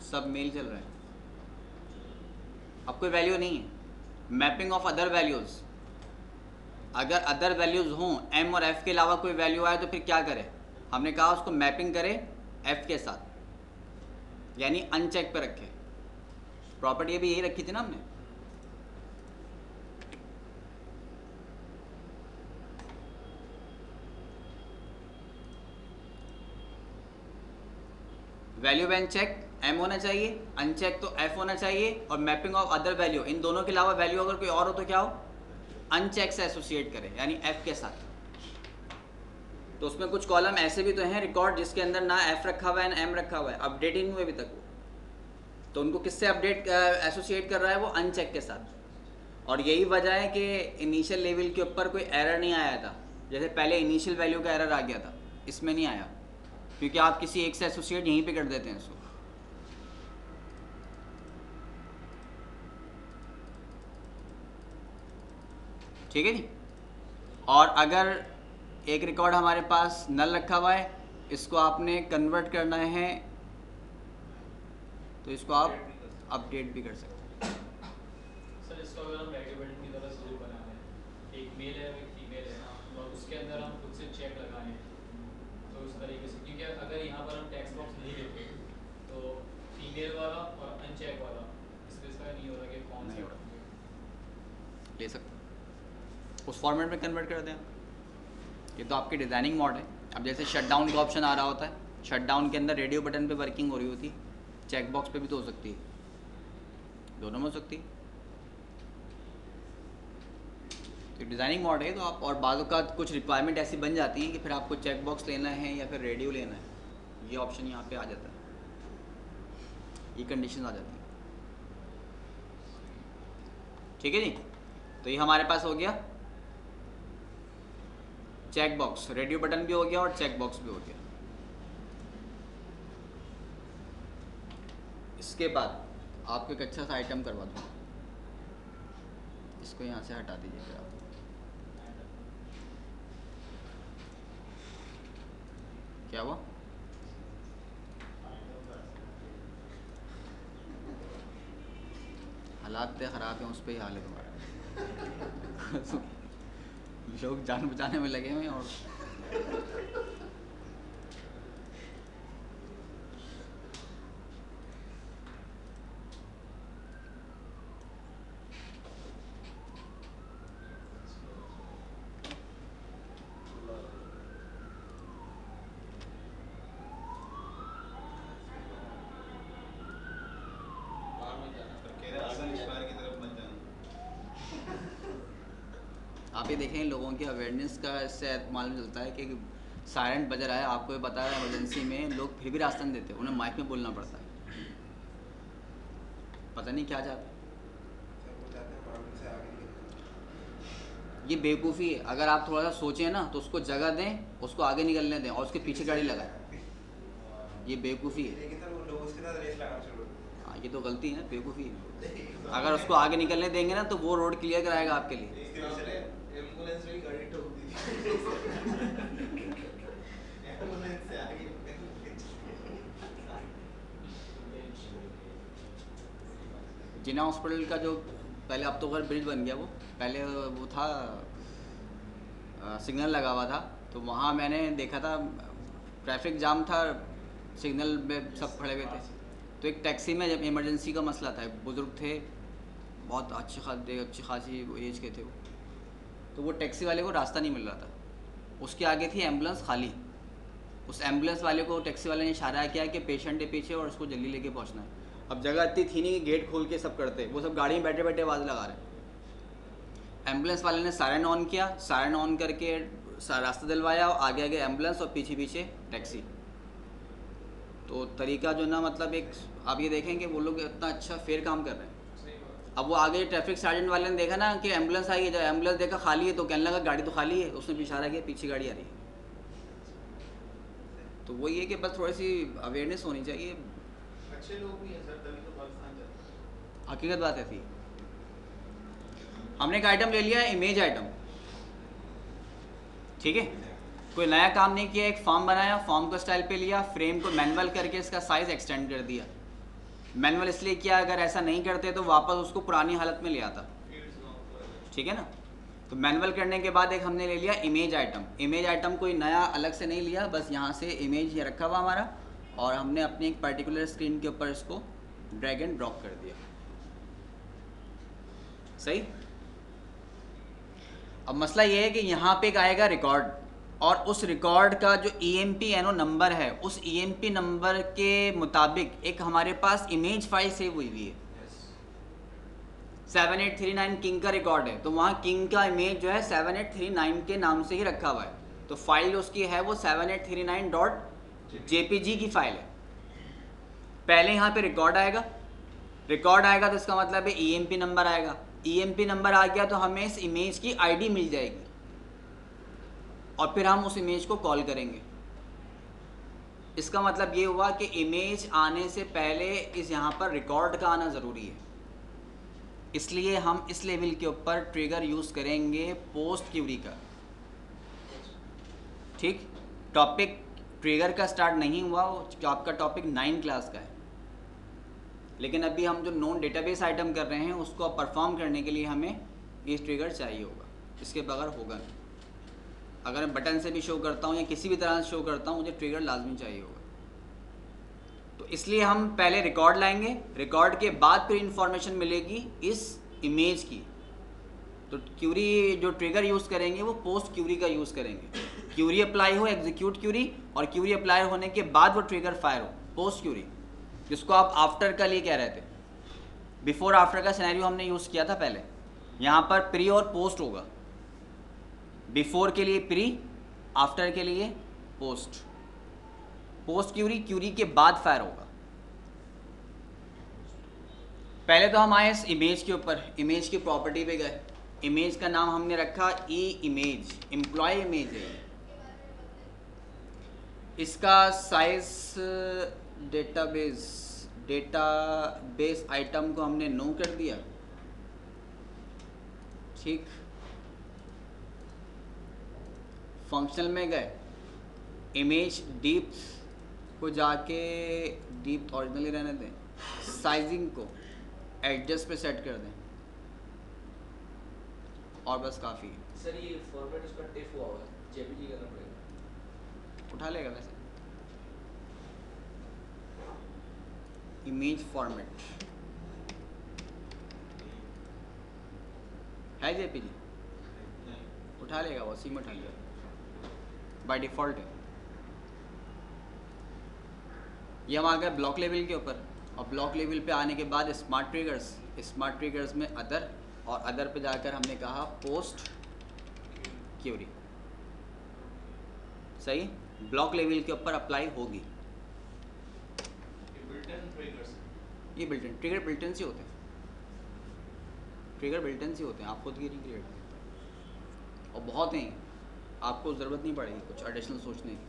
सब मेल चल रहा है, अब कोई वैल्यू नहीं है। मैपिंग ऑफ अदर वैल्यूज, अगर अदर वैल्यूज हों एम और एफ के अलावा कोई वैल्यू आए तो फिर क्या करें, हमने कहा उसको मैपिंग करें एफ के साथ, यानी अनचेक पे रखें। प्रॉपर्टी भी यही रखी थी ना हमने, वैल्यू वैन चेक एम होना चाहिए, अनचेक तो एफ होना चाहिए, और मैपिंग ऑफ अदर वैल्यू, इन दोनों के अलावा वैल्यू अगर कोई और हो तो क्या हो, अनचेक से एसोसिएट करें, यानी एफ के साथ। तो उसमें कुछ कॉलम ऐसे भी तो हैं रिकॉर्ड जिसके अंदर ना एफ रखा हुआ है ना एम रखा हुआ है, अपडेट ही नहीं हुए अभी तक वो, तो उनको किससे अपडेट एसोसिएट कर रहा है, वो अनचेक के साथ। और यही वजह है कि इनिशियल लेवल के ऊपर कोई एरर नहीं आया था, जैसे पहले इनिशियल वैल्यू का एरर आ गया था, इसमें नहीं आया, क्योंकि आप किसी एक से एसोसिएट यहीं पे कर देते हैं इसको। ठीक है जी। और अगर एक रिकॉर्ड हमारे पास नल रखा हुआ है, इसको आपने कन्वर्ट करना है तो इसको आप अपडेट भी कर सकते हैं। सर इसको अगर हम रेडी बटन की तरह शुरू बना रहे हैं, एक मेल है एक फीमेल है, और उसके अंदर हम खुद से चेक लगाएं, तो उस तरीके से, क्योंकि अगर यहाँ पर हम टेक्स्ट बॉक्स नहीं लेते तो फीमेल वाला और अनचेक वाला स्पेसिफाई नहीं हो रहा कि कौन नहीं सा ले सकते, उस फॉर्मेट में कन्वर्ट कर दें। ये तो आपकी डिज़ाइनिंग मोड है। अब जैसे शटडाउन का ऑप्शन आ रहा होता है, शटडाउन के अंदर रेडियो बटन पे वर्किंग हो रही होती है, चेक बॉक्स पे भी तो हो सकती है, दोनों में हो सकती है। तो डिज़ाइनिंग मोड है तो आप, और बाज़ों का कुछ रिक्वायरमेंट ऐसी बन जाती हैं कि फिर आपको चेक बॉक्स लेना है या फिर रेडियो लेना है, ये ऑप्शन यहाँ पे आ जाता है, ये कंडीशन आ जाती है। ठीक है जी। तो ये हमारे पास हो गया चेक बॉक्स, रेडियो बटन भी हो गया और चेक बॉक्स भी हो गया। इसके बाद आपको एक अच्छा सा आइटम करवा दूँ, इसको यहाँ से हटा दीजिए फिर आप। क्या हुआ? हालात तो ख़राब हैं, उस पर ही हाल है तुम्हारा। लोग जान बचाने में लगे हुए हैं और बाहर मत जाना। कह रहे आसन इश्कार की तरफ मत जाना। आप ये देखें लोगों की अवेयरनेस का इससे मालूम चलता है कि सायरन बज रहा है, आपको ये पता है इमरजेंसी में लोग फिर भी रास्ता नहीं देते, उन्हें माइक में बोलना पड़ता है, पता नहीं क्या चाहते। ये बेवकूफ़ी है। अगर आप थोड़ा सा सोचें ना तो उसको जगह दें, उसको आगे निकलने दें और उसके पीछे गाड़ी लगाएं। ये बेवकूफ़ी है। हाँ, ये तो गलती है ना, बेवकूफ़ी है। अगर उसको आगे निकलने देंगे ना तो वो रोड क्लियर कराएगा आपके लिए। एक दिन आपने एम्बुलेंस में गाड़ी ठोक दी थी। एम्बुलेंस से आगे जिना हॉस्पिटल का जो पहले, अब तो खैर ब्रिज बन गया, वो पहले वो था सिग्नल लगा हुआ था, तो वहाँ मैंने देखा था ट्रैफिक जाम था, सिग्नल में सब खड़े हुए थे। तो एक टैक्सी में, जब इमरजेंसी का मसला था, एक बुज़ुर्ग थे, बहुत अच्छी खासी एज के थे वो, तो वो टैक्सी वाले को रास्ता नहीं मिल रहा था, उसके आगे थी एम्बुलेंस खाली। उस एम्बुलेंस वाले को टैक्सी वाले ने इशारा किया कि पेशेंट है पीछे और उसको जल्दी लेके पहुंचना है। अब जगह इतनी थी नहीं कि गेट खोल के सब करते, वो सब गाड़ी में बैठे बैठे आवाज़ लगा रहे। एम्बुलेंस वाले ने सायरन ऑन किया, सायरन ऑन करके रास्ता दिलवाया, आगे आगे एम्बुलेंस और पीछे पीछे टैक्सी। तो तरीका जो ना, मतलब एक आप ये देखें कि वो लोग इतना अच्छा फेयर काम कर रहे हैं। अब वो आगे ट्रैफिक सार्जेंट वाले ने देखा ना कि एम्बुलेंस आई है, जब एम्बुलेंस देखा खाली है तो कहने लगा गाड़ी तो खाली है, उसने भी इशारा किया पीछे गाड़ी आ रही है। तो वही है कि बस थोड़ी सी अवेयरनेस होनी चाहिए। अच्छे लोग भी हैं सर, तभी तो पाकिस्तान चलता है। हकीकत बात ऐसी। हमने एक आइटम ले लिया, इमेज आइटम, ठीक है, कोई नया काम नहीं किया, एक फॉर्म बनाया, फॉर्म को स्टाइल पे लिया, फ्रेम को मैनुअल करके इसका साइज एक्सटेंड कर दिया। मैनुअल इसलिए किया, अगर ऐसा नहीं करते तो वापस उसको पुरानी हालत में ले आता, ठीक है ना। तो मैनुअल करने के बाद एक हमने ले लिया इमेज आइटम। इमेज आइटम कोई नया अलग से नहीं लिया, बस यहाँ से इमेज ये रखा हुआ हमारा, और हमने अपनी एक पर्टिकुलर स्क्रीन के ऊपर इसको ड्रैग एंड ड्रॉप कर दिया। सही। अब मसला ये है कि यहाँ पे एक आएगा रिकॉर्ड, और उस रिकॉर्ड का जो EMP नंबर है, उस EMP नंबर के मुताबिक एक हमारे पास इमेज फाइल सेव हुई हुई है। 7839 किंग का रिकॉर्ड है, तो वहाँ किंग का इमेज जो है 7839 के नाम से ही रखा हुआ है, तो फाइल उसकी है वो 7839.jpg की फाइल है। पहले यहाँ पे रिकॉर्ड आएगा, रिकॉर्ड आएगा तो इसका मतलब है EMP नंबर आएगा। EMP नंबर आ गया तो हमें इस इमेज की ID मिल जाएगी, और फिर हम उस इमेज को कॉल करेंगे। इसका मतलब ये हुआ कि इमेज आने से पहले इस यहाँ पर रिकॉर्ड का आना ज़रूरी है, इसलिए हम इस लेवल के ऊपर ट्रिगर यूज़ करेंगे पोस्ट क्यूरी का। ठीक, टॉपिक ट्रिगर का स्टार्ट नहीं हुआ, वो आपका टॉपिक 9 क्लास का है, लेकिन अभी हम जो नॉन डेटाबेस आइटम कर रहे हैं उसको परफॉर्म करने के लिए हमें ये ट्रिगर चाहिए होगा, इसके बगैर होगा नहीं। अगर मैं बटन से भी शो करता हूँ या किसी भी तरह से शो करता हूँ, मुझे ट्रिगर लाजमी चाहिए होगा। तो इसलिए हम पहले रिकॉर्ड लाएंगे, रिकॉर्ड के बाद फिर इंफॉर्मेशन मिलेगी इस इमेज की। तो क्यूरी जो ट्रिगर यूज़ करेंगे वो पोस्ट क्यूरी का यूज़ करेंगे। क्यूरी अप्लाई हो, एग्जीक्यूट क्यूरी, और क्यूरी अप्लाई होने के बाद वो ट्रिगर फायर हो, पोस्ट क्यूरी, जिसको आप आफ्टर का लिए कह रहे थे। बिफोर आफ्टर का सिनेरियो हमने यूज़ किया था पहले। यहाँ पर प्री और पोस्ट होगा, बिफोर के लिए प्री, आफ्टर के लिए पोस्ट। पोस्ट क्यूरी, क्यूरी के बाद फायर होगा। पहले तो हम आए इस इमेज के ऊपर, इमेज की प्रॉपर्टी पे गए, इमेज का नाम हमने रखा ई इमेज, एम्प्लॉय इमेज है। इसका साइज डेटाबेस आइटम को हमने नो कर दिया, ठीक। फंक्शनल में गए, इमेज डीप को जाके डीप ओरिजिनली रहने दें, साइजिंग को एडजस्ट पे सेट कर दें और बस काफ़ी है। सर ये फॉर्मेट उसका टिफ हुआ होगा, जेपीजी करना पड़ेगा। उठा लेगा वैसे इमेज फॉर्मेट है जेपीजी, उठा लेगा, वो उसी में उठा लेगा, बाय डिफ़ॉल्ट है। ये हम आ गए ब्लॉक लेवल के ऊपर, और ब्लॉक लेवल पे आने के बाद स्मार्ट ट्रिगर्स में अदर, और अदर पे जाकर हमने कहा पोस्ट क्यूरी, सही। ब्लॉक लेवल के ऊपर अप्लाई होगी। ये बिल्टन ट्रिगर बिल्टन से होते हैं, आप खुद की नहीं क्रिएट करते, और बहुत हैं, आपको ज़रूरत नहीं पड़ेगी कुछ एडिशनल सोचने की।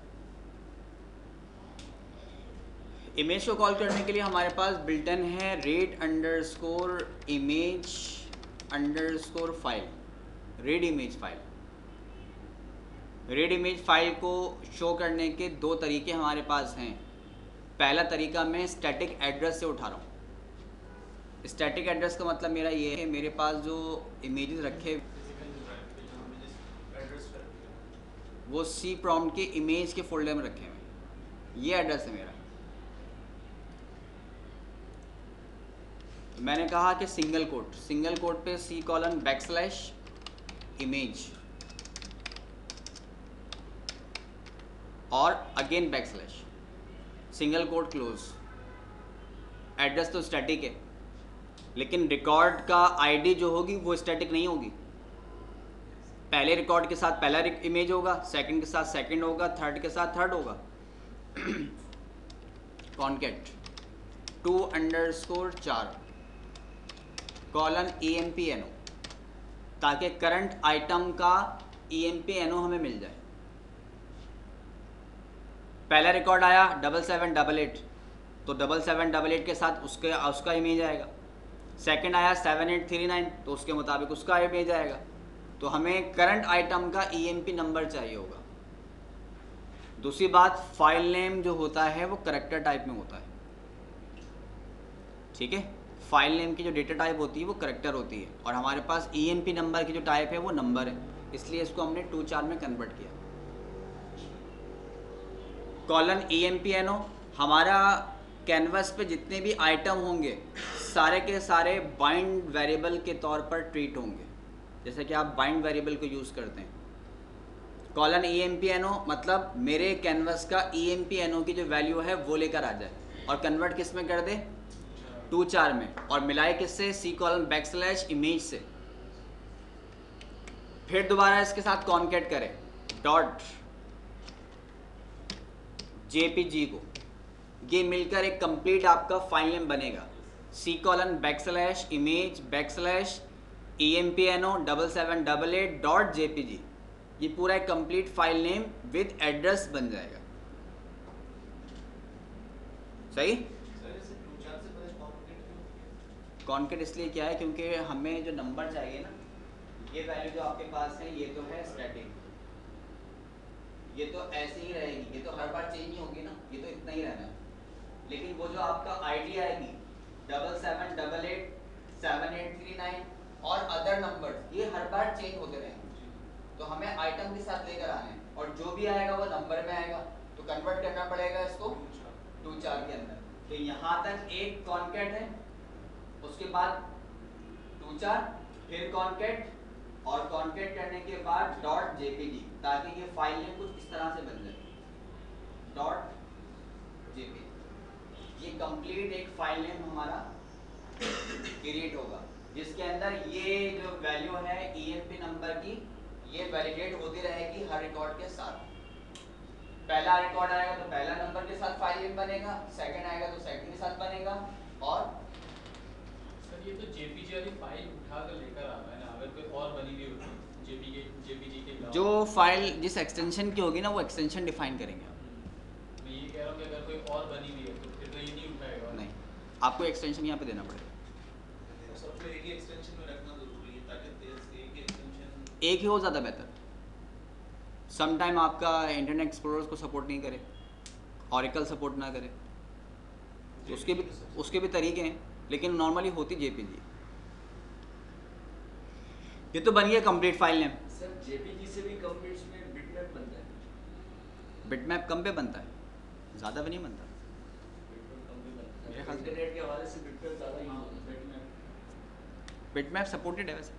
इमेज को कॉल करने के लिए हमारे पास बिल्टन है read underscore image underscore file, read image file को शो करने के दो तरीके हमारे पास हैं। पहला तरीका मैं स्टैटिक एड्रेस से उठा रहा हूँ। स्टैटिक एड्रेस का मतलब मेरा ये है, मेरे पास जो इमेजेस रखे वो सी प्रॉम्प्ट के इमेज के फोल्डर में रखे हुए, ये एड्रेस है मेरा। मैंने कहा कि सिंगल कोट पे सी कॉलन बैकस्लैश इमेज और again backslash, single quote close. Address तो स्टैटिक है, लेकिन रिकॉर्ड का आईडी जो होगी वो स्टैटिक नहीं होगी। पहले रिकॉर्ड के साथ पहला इमेज होगा, सेकंड के साथ सेकंड होगा, थर्ड के साथ थर्ड होगा। कॉन्केट 2_4 कॉलन EMPNO, ताकि करंट आइटम का EMPNO हमें मिल जाए। पहला रिकॉर्ड आया 7788, तो 7788 के साथ उसका इमेज आएगा। सेकंड आया 7839, तो उसके मुताबिक उसका इमेज आएगा। तो हमें करंट आइटम का EMP नंबर चाहिए होगा। दूसरी बात, फाइल नेम जो होता है वो करैक्टर टाइप में होता है, ठीक है। फाइल नेम की जो डेटा टाइप होती है वो करैक्टर होती है, और हमारे पास EMP नंबर की जो टाइप है वो नंबर है, इसलिए इसको हमने 2_4 में कन्वर्ट किया। कॉलन EMPNO, हमारा कैनवस पे जितने भी आइटम होंगे सारे के सारे बाइंड वेरिएबल के तौर पर ट्रीट होंगे, जैसे कि आप बाइंड वेरिएबल को यूज़ करते हैं। कॉलन EMPNO मतलब मेरे कैनवस का EMPNO की जो वैल्यू है वो लेकर आ जाए, और कन्वर्ट किस में कर दे, 2_4 में, और मिलाए किससे, सी कॉलन बैकस्लैश इमेज से। फिर दोबारा इसके साथ कॉन्केट करें डॉट JPG को, ये मिलकर एक कंप्लीट आपका फाइल नेम बनेगा। C colon backslash image backslash EMPNO 7788.jpg, ये पूरा एक complete file name with address बन जाएगा, सही। कॉन्केट इसलिए क्या है, क्योंकि हमें जो नंबर चाहिए ना, ये वैल्यू जो आपके पास है ये तो है स्टैटिक, ये तो ऐसे ही रहेगी, ये तो हर बार चेंज नहीं होगी ना, ये तो इतना ही रहना है। लेकिन वो जो आपका आईडी आएगी 7788 7839 और अदर नंबर, ये हर बार चेंज होते रहेंगे, तो हमें आइटम के साथ लेकर आने हैं, और जो भी आएगा वो नंबर में आएगा, तो कन्वर्ट करना पड़ेगा इसको 2_4 के अंदर। तो यहाँ तक एक कॉन्केट है, उसके बाद 2_4, फिर कॉन्केट, और कॉन्केट करने के बाद .jpg, ताकि ये फाइल नेम कुछ इस तरह से बन जाए .jpg। ये कंप्लीट एक फाइल नेम हमारा क्रिएट होगा, जिसके अंदर ये जो वैल्यू है EMP नंबर की, ये वैलिडेट होती रहेगी हर रिकॉर्ड के साथ। पहला रिकॉर्ड आएगा तो पहला नंबर के साथ फाइल नेम बनेगा, सेकंड आएगा तो सेकंड के साथ बनेगा। और सर ये तो JPG वाली फाइल उठा कर लेकर आ रहा है ना, अगर कोई और बनी हुई होती JPG के जो फाइल जिस एक्सटेंशन की होगी ना, वो एक्सटेंशन डिफाइन करेंगे आप। और बनी हुई है तो फिर तो ये नहीं उठाएगा। नहीं, आपको एक्सटेंशन यहाँ पे देना पड़ेगा। सबको एक ही एक्सटेंशन में रखना जरूरी है ताकि तेज एक ही एक्सटेंशन एक ही हो ज़्यादा बेहतर। सम टाइम आपका इंटरनेट एक्सप्लोरर को सपोर्ट नहीं करे, ऑरेकल सपोर्ट ना करे, तो उसके भी तरीके हैं, लेकिन नॉर्मली होती जेपीजी। ये तो बन गया complete file name. Sir JPG से भी कम बिट्स में बिटमैप बनता है। बिटमैप कम पे बनता है, ज़्यादा पे नहीं बनता। बिटमैप कम पे बनता मेरे है। ख्याल से इंटरनेट के हवाले से बिटमैप ज़्यादा यूज होता है। बिटमैप सपोर्टेड है वैसे।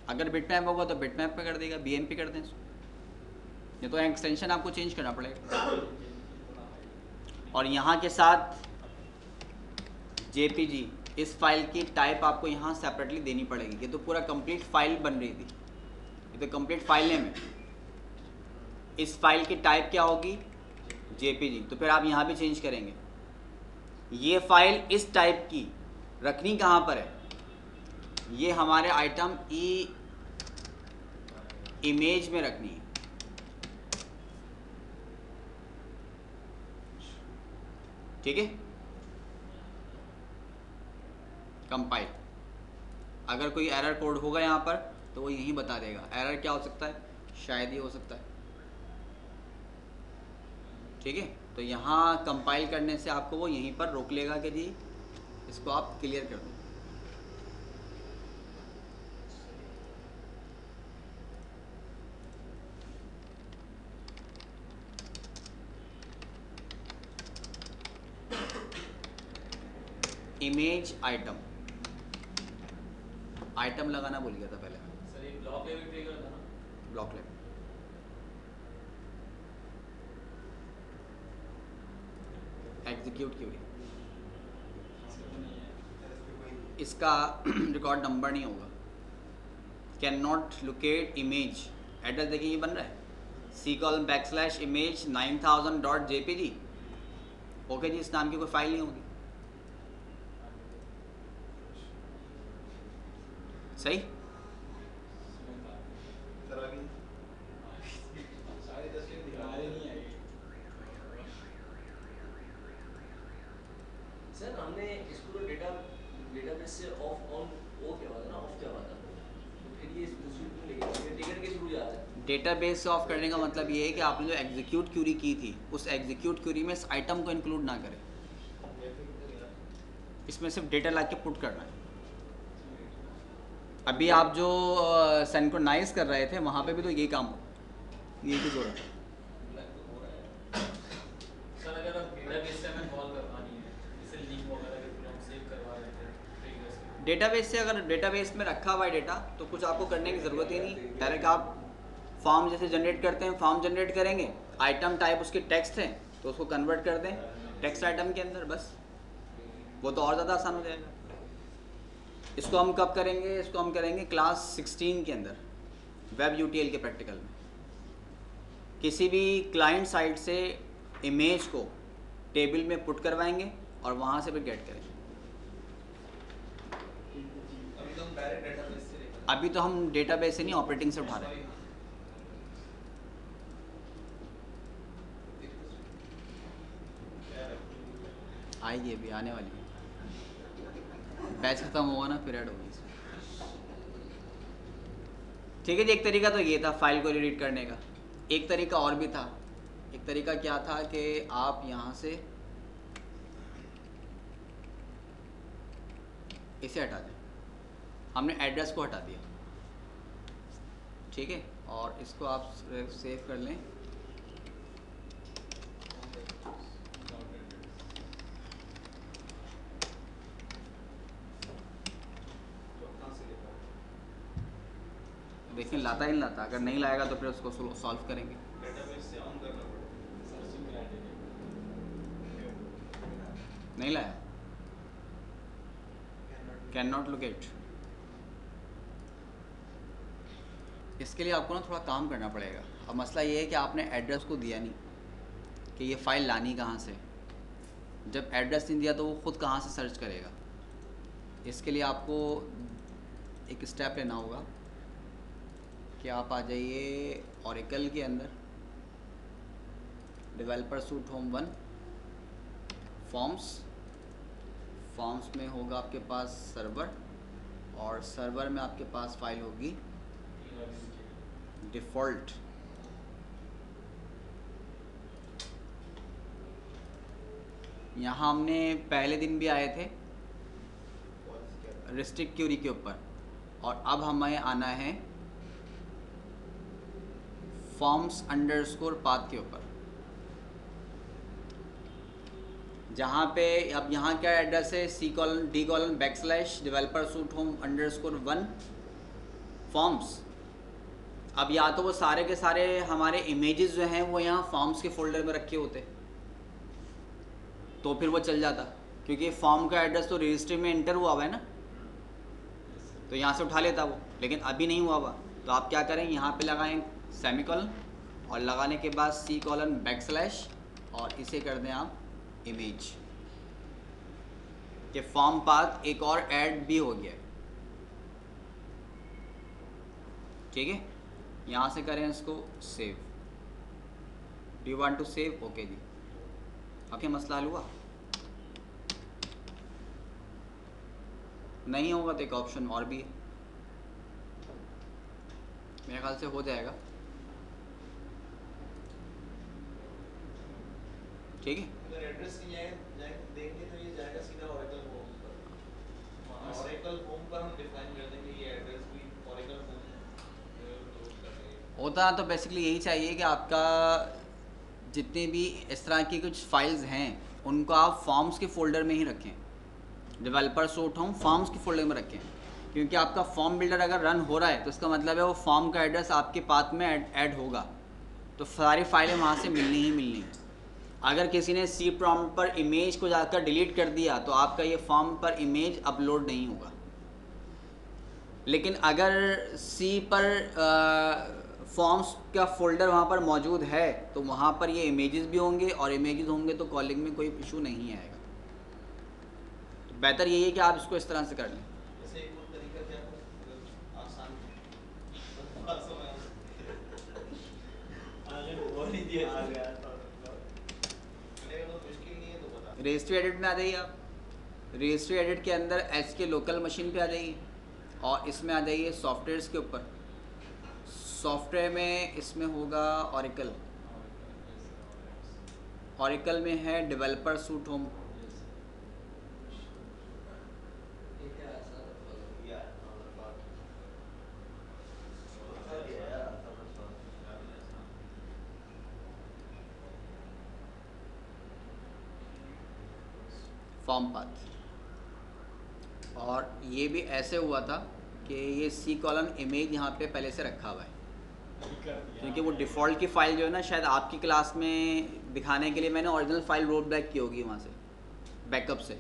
अगर बिटमैप होगा तो बिटमैप पे कर देगा, बीएमपी कर दें इसको, ये तो एक्सटेंशन आपको चेंज करना पड़ेगा। और यहाँ के साथ जेपीजी इस फाइल की टाइप आपको यहाँ सेपरेटली देनी पड़ेगी। ये तो पूरा कंप्लीट फाइल बन रही थी, ये तो कंप्लीट फाइल नेम है। इस फाइल की टाइप क्या होगी? जेपीजी। तो फिर आप यहाँ भी चेंज करेंगे। ये फाइल इस टाइप की रखनी कहाँ पर है? ये हमारे आइटम इमेज में रखनी है। ठीक है, कंपाइल। अगर कोई एरर कोड होगा यहाँ पर तो वो यहीं बता देगा। एरर क्या हो सकता है? शायद ये हो सकता है। ठीक है, तो यहाँ कंपाइल करने से आपको वो यहीं पर रोक लेगा कि जी इसको आप क्लियर कर दो। इमेज आइटम लगाना भूल गया था पहले। सर ये ब्लॉक लेवल ट्रिगर था ना? ब्लॉक लेवल एग्जीक्यूट क्यूरी, इसका रिकॉर्ड नंबर नहीं होगा। Can not locate image address देखिए ये बन रहा है C:\image 9000.jpg। ओके जी, इस नाम की कोई फाइल नहीं होगी। सही। सर आगे सारे 10 दिन दिखा रहे नहीं आएगी। सर हमने इसको तो डेटाबेस से ऑफ ऑन वो क्या हुआ था ना, ऑफ क्या हुआ था, तो फिर ये दूसरी क्यों लेके टिकट के थ्रू जाता है? डेटाबेस से ऑफ करने का मतलब ये है कि आपने जो एग्जीक्यूट क्यूरी की थी उस एग्जीक्यूट क्यूरी में इस आइटम को इंक्लूड ना करें। इसमें सिर्फ डेटा ला के पुट करना है। अभी आप जो सिंक्रोनाइज कर रहे थे वहाँ पे भी तो यही काम यही कुछ हो रहा है। सर अगर आप डेटाबेस से हमें कॉल करवानी है, जैसे लिंक वगैरह के थ्रू हम सेव करवा रहे थे ट्रिगर्स के, डेटाबेस से अगर डेटाबेस में रखा हुआ है डेटा तो कुछ आपको करने की ज़रूरत ही नहीं। डायरेक्ट आप फॉर्म जैसे जनरेट करते हैं, फॉर्म जनरेट करेंगे, आइटम टाइप उसके टेक्स्ट है तो उसको कन्वर्ट कर दें टेक्स्ट आइटम के अंदर, बस। वो तो और ज़्यादा आसान हो जाएगा। इसको हम कब करेंगे? इसको हम करेंगे क्लास 16 के अंदर वेब यूटीएल के प्रैक्टिकल में। किसी भी क्लाइंट साइड से इमेज को टेबल में पुट करवाएंगे और वहाँ से फिर गेट करेंगे। अभी तो हम डायरेक्ट डेटाबेस से लेकर अभी तो हम डेटाबेस से नहीं, ऑपरेटिंग से उठा रहे हैं। आएगी, अभी आने वाली है। बैच खत्म होगा ना फिर ऐड होगी इसमें। ठीक है जी, एक तरीका तो ये था फाइल को रीड करने का। एक तरीका और भी था। एक तरीका क्या था कि आप यहाँ से इसे हटा दें। हमने एड्रेस को हटा दिया, ठीक है, और इसको आप सेव कर लें। देखिए लाता ही नहीं लाता। अगर नहीं लाएगा तो फिर उसको सॉल्व करेंगे। डेटाबेस से ऑन करना पड़ेगा। सर्चिंग क्राइटेरिया नहीं लाया, कैन नॉट लोकेट। इसके लिए आपको ना थोड़ा काम करना पड़ेगा। अब मसला ये है कि आपने एड्रेस को दिया नहीं कि ये फ़ाइल लानी कहाँ से। जब एड्रेस नहीं दिया तो वो ख़ुद कहाँ से सर्च करेगा। इसके लिए आपको एक स्टेप लेना होगा कि आप आ जाइए ओरेकल के अंदर, डेवलपर सूट होम 1, फॉर्म्स में होगा आपके पास सर्वर, और सर्वर में आपके पास फाइल होगी डिफ़ॉल्ट। यहाँ हमने पहले दिन भी आए थे रिस्ट्रिक्ट क्यूरी के ऊपर, और अब हमें आना है फॉर्म्स अंडरस्कोर पाथ के ऊपर, जहाँ पे अब यहाँ क्या एड्रेस है, C:\D: developer suit home _1 forms. अब या तो वो सारे के सारे हमारे इमेजेस जो हैं वो यहाँ फॉर्म्स के फोल्डर में रखे होते तो फिर वो चल जाता, क्योंकि फॉर्म का एड्रेस तो रजिस्ट्री में एंटर हुआ हुआ है ना, तो यहाँ से उठा लेता वो, लेकिन अभी नहीं हुआ हुआ। तो आप क्या करें, यहाँ पे लगाएं सेमीकोलन, और लगाने के बाद C:\, और इसे कर दें आप इमेज, कि फॉर्म पाथ एक और ऐड भी हो गया। ठीक है, यहाँ से करें इसको save. Do you want to save? Okay जी, ओके, मसला हल हुआ। नहीं होगा तो एक ऑप्शन और भी है, मेरे ख्याल से हो जाएगा। ठीक है, अगर एड्रेस की जाए देखने तो ये जाएगा सीधा ओरेकल होम पर। ओरेकल होम पर हम डिफाइन कर देंगे ये एड्रेस भी ओरेकल होम होता तो बेसिकली यही चाहिए कि आपका जितने भी इस तरह की कुछ फाइल्स हैं उनको आप फॉर्म्स के फोल्डर में ही रखें, डेवलपर सूट होम फॉर्म्स के फोल्डर में रखें, क्योंकि आपका फॉर्म बिल्डर अगर रन हो रहा है तो इसका मतलब है वो फॉर्म का एड्रेस आपके पाथ में ऐड होगा, तो सारी फाइलें वहाँ से मिलनी ही मिलनी है। अगर किसी ने C प्रॉम्प्ट पर इमेज को जाकर डिलीट कर दिया तो आपका ये फॉर्म पर इमेज अपलोड नहीं होगा। लेकिन अगर C पर फॉर्म्स का फोल्डर वहाँ पर मौजूद है तो वहाँ पर ये इमेजेस भी होंगे, और इमेजेस होंगे तो कॉलिंग में कोई इशू नहीं आएगा। तो बेहतर यही है कि आप इसको इस तरह से कर लें। जैसे एक और तरीका क्या है, अगर आसान वो नहीं दिया आ गया चलेगा तो मुश्किल नहीं है तो बता। रजिस्ट्री एडिट में आ जाइए आप, रजिस्ट्री एडिट के अंदर एच के लोकल मशीन पे आ जाइए, और इसमें आ जाइए सॉफ्टवेयर्स के ऊपर। सॉफ्टवेयर में इसमें होगा ओरेकल, ओरेकल में है developer suit home. Form path, और ये भी ऐसे हुआ था कि ये C: इमेज यहाँ पे पहले से रखा हुआ है, क्योंकि वो डिफ़ॉल्ट की फ़ाइल जो है ना, शायद आपकी क्लास में दिखाने के लिए मैंने ओरिजिनल फ़ाइल रोल बैक की होगी वहाँ से बैकअप से,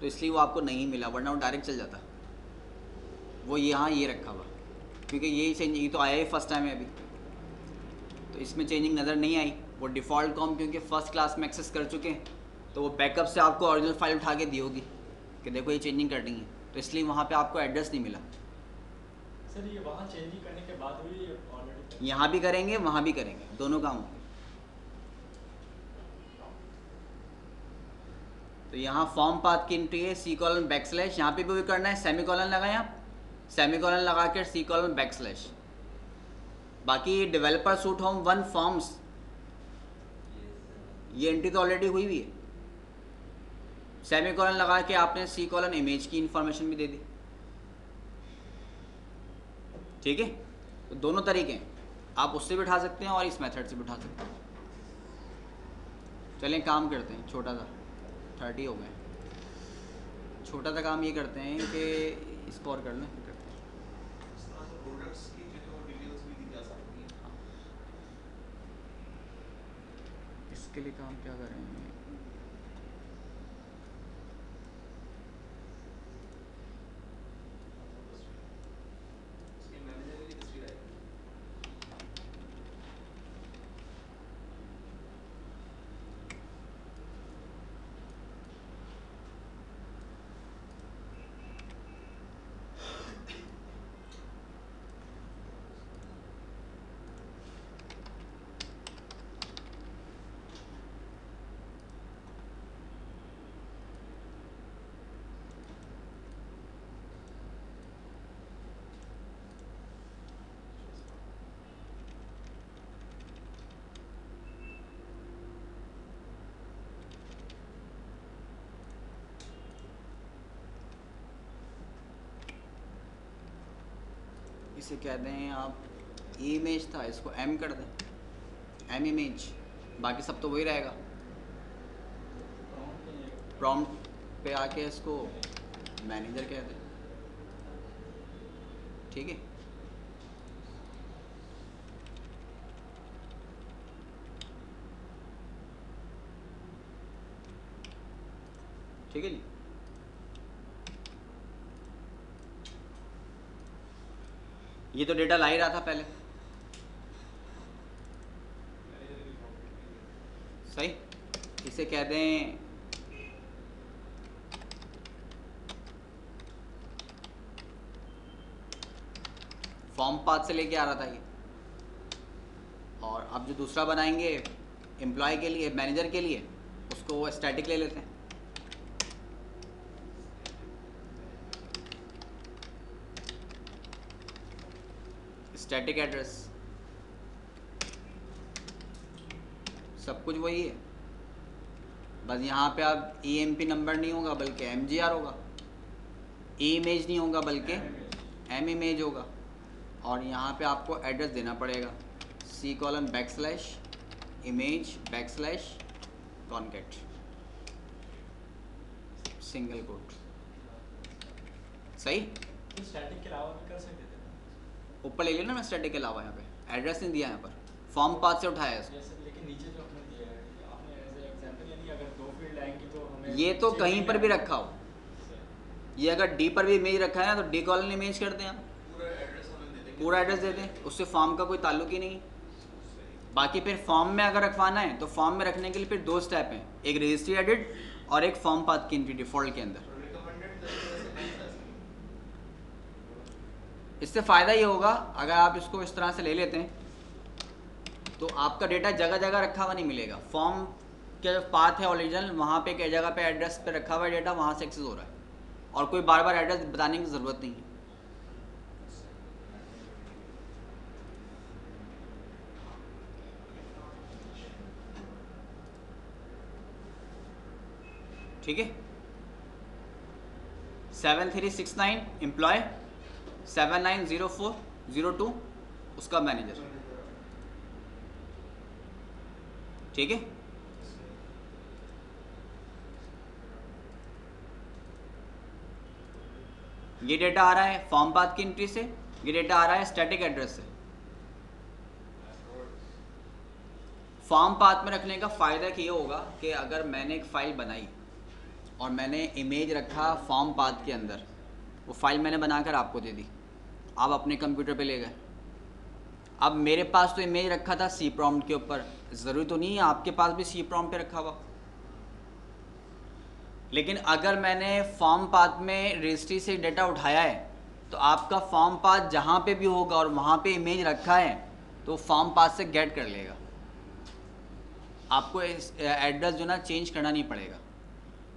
तो इसलिए वो आपको नहीं मिला, वरना वो डायरेक्ट चल जाता। वो यहाँ ये रखा हुआ, क्योंकि ये चेंजिंग तो आया ही फर्स्ट टाइम है अभी, तो इसमें चेंजिंग नज़र नहीं आई। वो डिफ़ॉल्ट को हम क्योंकि फ़र्स्ट क्लास में एक्सेस कर चुके हैं, तो वो बैकअप से आपको ओरिजिनल फ़ाइल उठा के दी होगी कि देखो ये चेंजिंग करनी है, तो इसलिए वहाँ पे आपको एड्रेस नहीं मिला। सर ये वहाँ चेंजिंग करने के बाद हुई ऑलरेडी? यहाँ भी करेंगे, वहाँ भी करेंगे, दोनों काम होंगे। तो यहाँ फॉर्म पाथ की एंट्री है C:\, यहाँ पे भी वही करना है, सेमीकोलन लगाएं आप, सेमीकोलन लगा कर C:\। बाकी डेवलपर सूट होम 1 फॉर्म्स, ये एंट्री तो ऑलरेडी हुई हुई है। सेमीकोलन लगा के आपने C: इमेज की इंफॉर्मेशन भी दे दी। ठीक है, तो दोनों तरीके हैं, आप उससे भी उठा सकते हैं और इस मेथड से भी उठा सकते हैं। चलें काम करते हैं, छोटा सा 30 हो गए, छोटा सा काम ये करते हैं कि इसको और कर लें, फिर करते हैं। इस तरह से प्रोडक्ट्स की जो है डिटेल्स भी दी जा सकती हैं। इसके लिए काम क्या करेंगे, इसकी मैनेजर की तस्वीर आएगी। इसे कह दें आप इमेज था, इसको एम कर दें, एम इमेज, बाकी सब तो वही रहेगा। प्रॉम्प्ट पे आके इसको मैनेजर कह दें, ठीक है। ठीक है जी। ये तो डेटा ला ही रहा था पहले, सही। इसे कह दें फॉर्म पाथ से लेके आ रहा था ये, और अब जो दूसरा बनाएंगे एम्प्लॉय के लिए, मैनेजर के लिए, उसको स्टैटिक ले लेते हैं। स्टैटिक एड्रेस, सब कुछ वही है, बस यहाँ पे अब EMP नंबर नहीं होगा बल्कि MGR होगा, E इमेज नहीं होगा बल्कि M इमेज होगा, और यहाँ पे आपको एड्रेस देना पड़ेगा C:\image\concat सिंगल कोट, सही। स्टैटिक के अलावा भी कर सकते थे, ऊपर ले लिया ना मैं स्टैटिक के अलावा, यहाँ पे एड्रेस नहीं दिया, यहाँ पर फॉर्म पाथ से उठाया इसको। जैसे लेकिन नीचे जो आपने दिया है, आपने एज एग्जांपल यानी अगर 2 फील्ड आएंगी तो हमें ये तो कहीं पर भी रखा हो, ये अगर D पर भी इमेज रखा है ना तो D कॉलन इमेज कर दें आप, पूरा एड्रेस दे दें, उससे फॉर्म का कोई ताल्लुक ही नहीं। बाकी फिर फॉर्म में अगर रखवाना है तो फॉर्म में रखने के लिए फिर 2 स्टेप हैं, एक रजिस्ट्री एडिट और एक फॉर्म पाथ की एंट्री डिफॉल्ट के अंदर। इससे फ़ायदा ये होगा अगर आप इसको इस तरह से ले लेते हैं तो आपका डेटा जगह जगह रखा हुआ नहीं मिलेगा। फॉर्म के जो पाथ है ओरिजिनल, वहाँ पे एक जगह पे एड्रेस पे रखा हुआ है डेटा, वहाँ से एक्सेस हो रहा है, और कोई बार बार एड्रेस बताने की ज़रूरत नहीं है। ठीक है। 7369 एम्प्लॉय, 790402 उसका मैनेजर, ठीक है। ये डेटा आ रहा है फॉर्म पाथ की एंट्री से, ये डेटा आ रहा है स्टैटिक एड्रेस से। फॉर्म पाथ में रखने का फ़ायदा ये होगा कि अगर मैंने एक फ़ाइल बनाई और मैंने इमेज रखा फॉर्म पाथ के अंदर, वो फाइल मैंने बनाकर आपको दे दी, आप अपने कंप्यूटर पे ले गए। अब मेरे पास तो इमेज रखा था सी प्रॉम्प्ट के ऊपर, ज़रूरी तो नहीं है आपके पास भी सी प्रॉम्प्ट पे रखा हुआ, लेकिन अगर मैंने फॉर्म पाथ में रजिस्ट्री से डेटा उठाया है तो आपका फॉर्म पाथ जहाँ पे भी होगा और वहाँ पे इमेज रखा है तो फॉर्म पाथ से गेट कर लेगा। आपको एड्रेस जो ना चेंज करना नहीं पड़ेगा,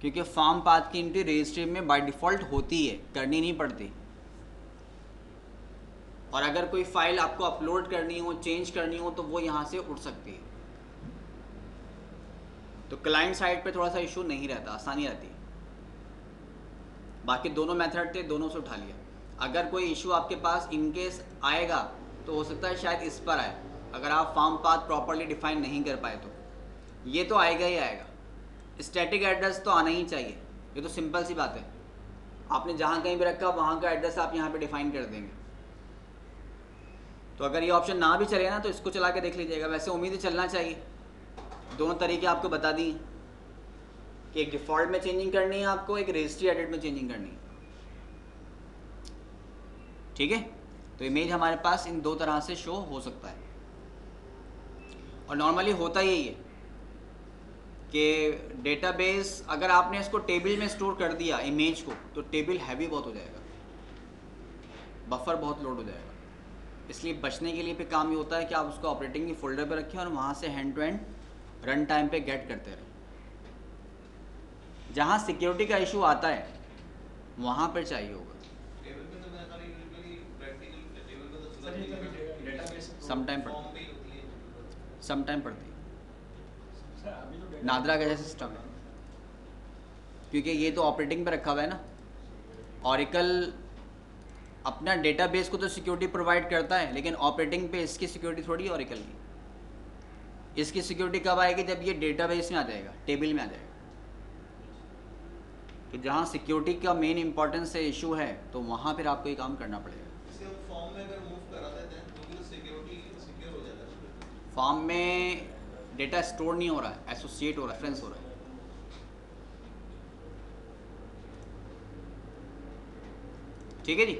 क्योंकि फॉर्म पाथ की एंट्री रजिस्ट्री में बाय डिफ़ॉल्ट होती है, करनी नहीं पड़ती। और अगर कोई फाइल आपको अपलोड करनी हो, चेंज करनी हो, तो वो यहाँ से उठ सकती है। तो क्लाइंट साइड पे थोड़ा सा इशू नहीं रहता, आसानी रहती है। बाकी दोनों मेथड थे, दोनों से उठा लिया। अगर कोई इशू आपके पास इनकेस आएगा तो हो सकता है शायद इस पर आए, अगर आप फॉर्म पाथ प्रॉपरली डिफाइन नहीं कर पाए तो ये तो आएगा ही आएगा। स्टैटिक एड्रेस तो आना ही चाहिए, ये तो सिंपल सी बात है। आपने जहाँ कहीं भी रखा वहाँ का एड्रेस आप यहाँ पे डिफाइन कर देंगे। तो अगर ये ऑप्शन ना भी चले ना तो इसको चला के देख लीजिएगा, वैसे उम्मीद है चलना चाहिए। दोनों तरीके आपको बता दिए कि एक डिफ़ॉल्ट में चेंजिंग करनी है आपको, एक रजिस्ट्री एडिट में चेंजिंग करनी है, ठीक है। तो इमेज हमारे पास इन 2 तरह से शो हो सकता है, और नॉर्मली होता यही है कि डेटाबेस अगर आपने इसको टेबल में स्टोर कर दिया इमेज को, तो टेबल हैवी बहुत हो जाएगा, बफर बहुत लोड हो जाएगा। इसलिए बचने के लिए पे काम ये होता है कि आप उसको ऑपरेटिंग की फोल्डर पे रखें और वहाँ से hand to hand run time पे गेट करते रहें। जहाँ सिक्योरिटी का इशू आता है वहाँ पर चाहिए होगा। टेबल पे तो मैं खाली यूजुअली प्रैक्टिकल टेबल पे तो सर ये तो डेटाबेस समटाइम फॉर्म पड़ती पे ही होती है। है, समटाइम पड़ती है। सर अभी तो नादरा का जैसा सिस्टम है, क्योंकि ये तो ऑपरेटिंग पे रखा हुआ है ना। ऑरेकल अपना डेटाबेस को तो सिक्योरिटी प्रोवाइड करता है, लेकिन ऑपरेटिंग पे इसकी सिक्योरिटी थोड़ी ओरेकल की। इसकी सिक्योरिटी कब आएगी? जब ये डेटाबेस में आ जाएगा, टेबल में आ जाएगा। तो जहाँ सिक्योरिटी का मेन इंपॉर्टेंस है, इशू है, तो वहाँ फिर आपको ये काम करना पड़ेगा। इसे हम फॉर्म में अगर मूव करा देते हैं तो भी सिक्योरिटी सिक्योर हो जाता है। फॉर्म में डेटा स्टोर नहीं हो रहा है, एसोसिएट हो रहा है, रेफरेंस हो रहा है। ठीक है जी।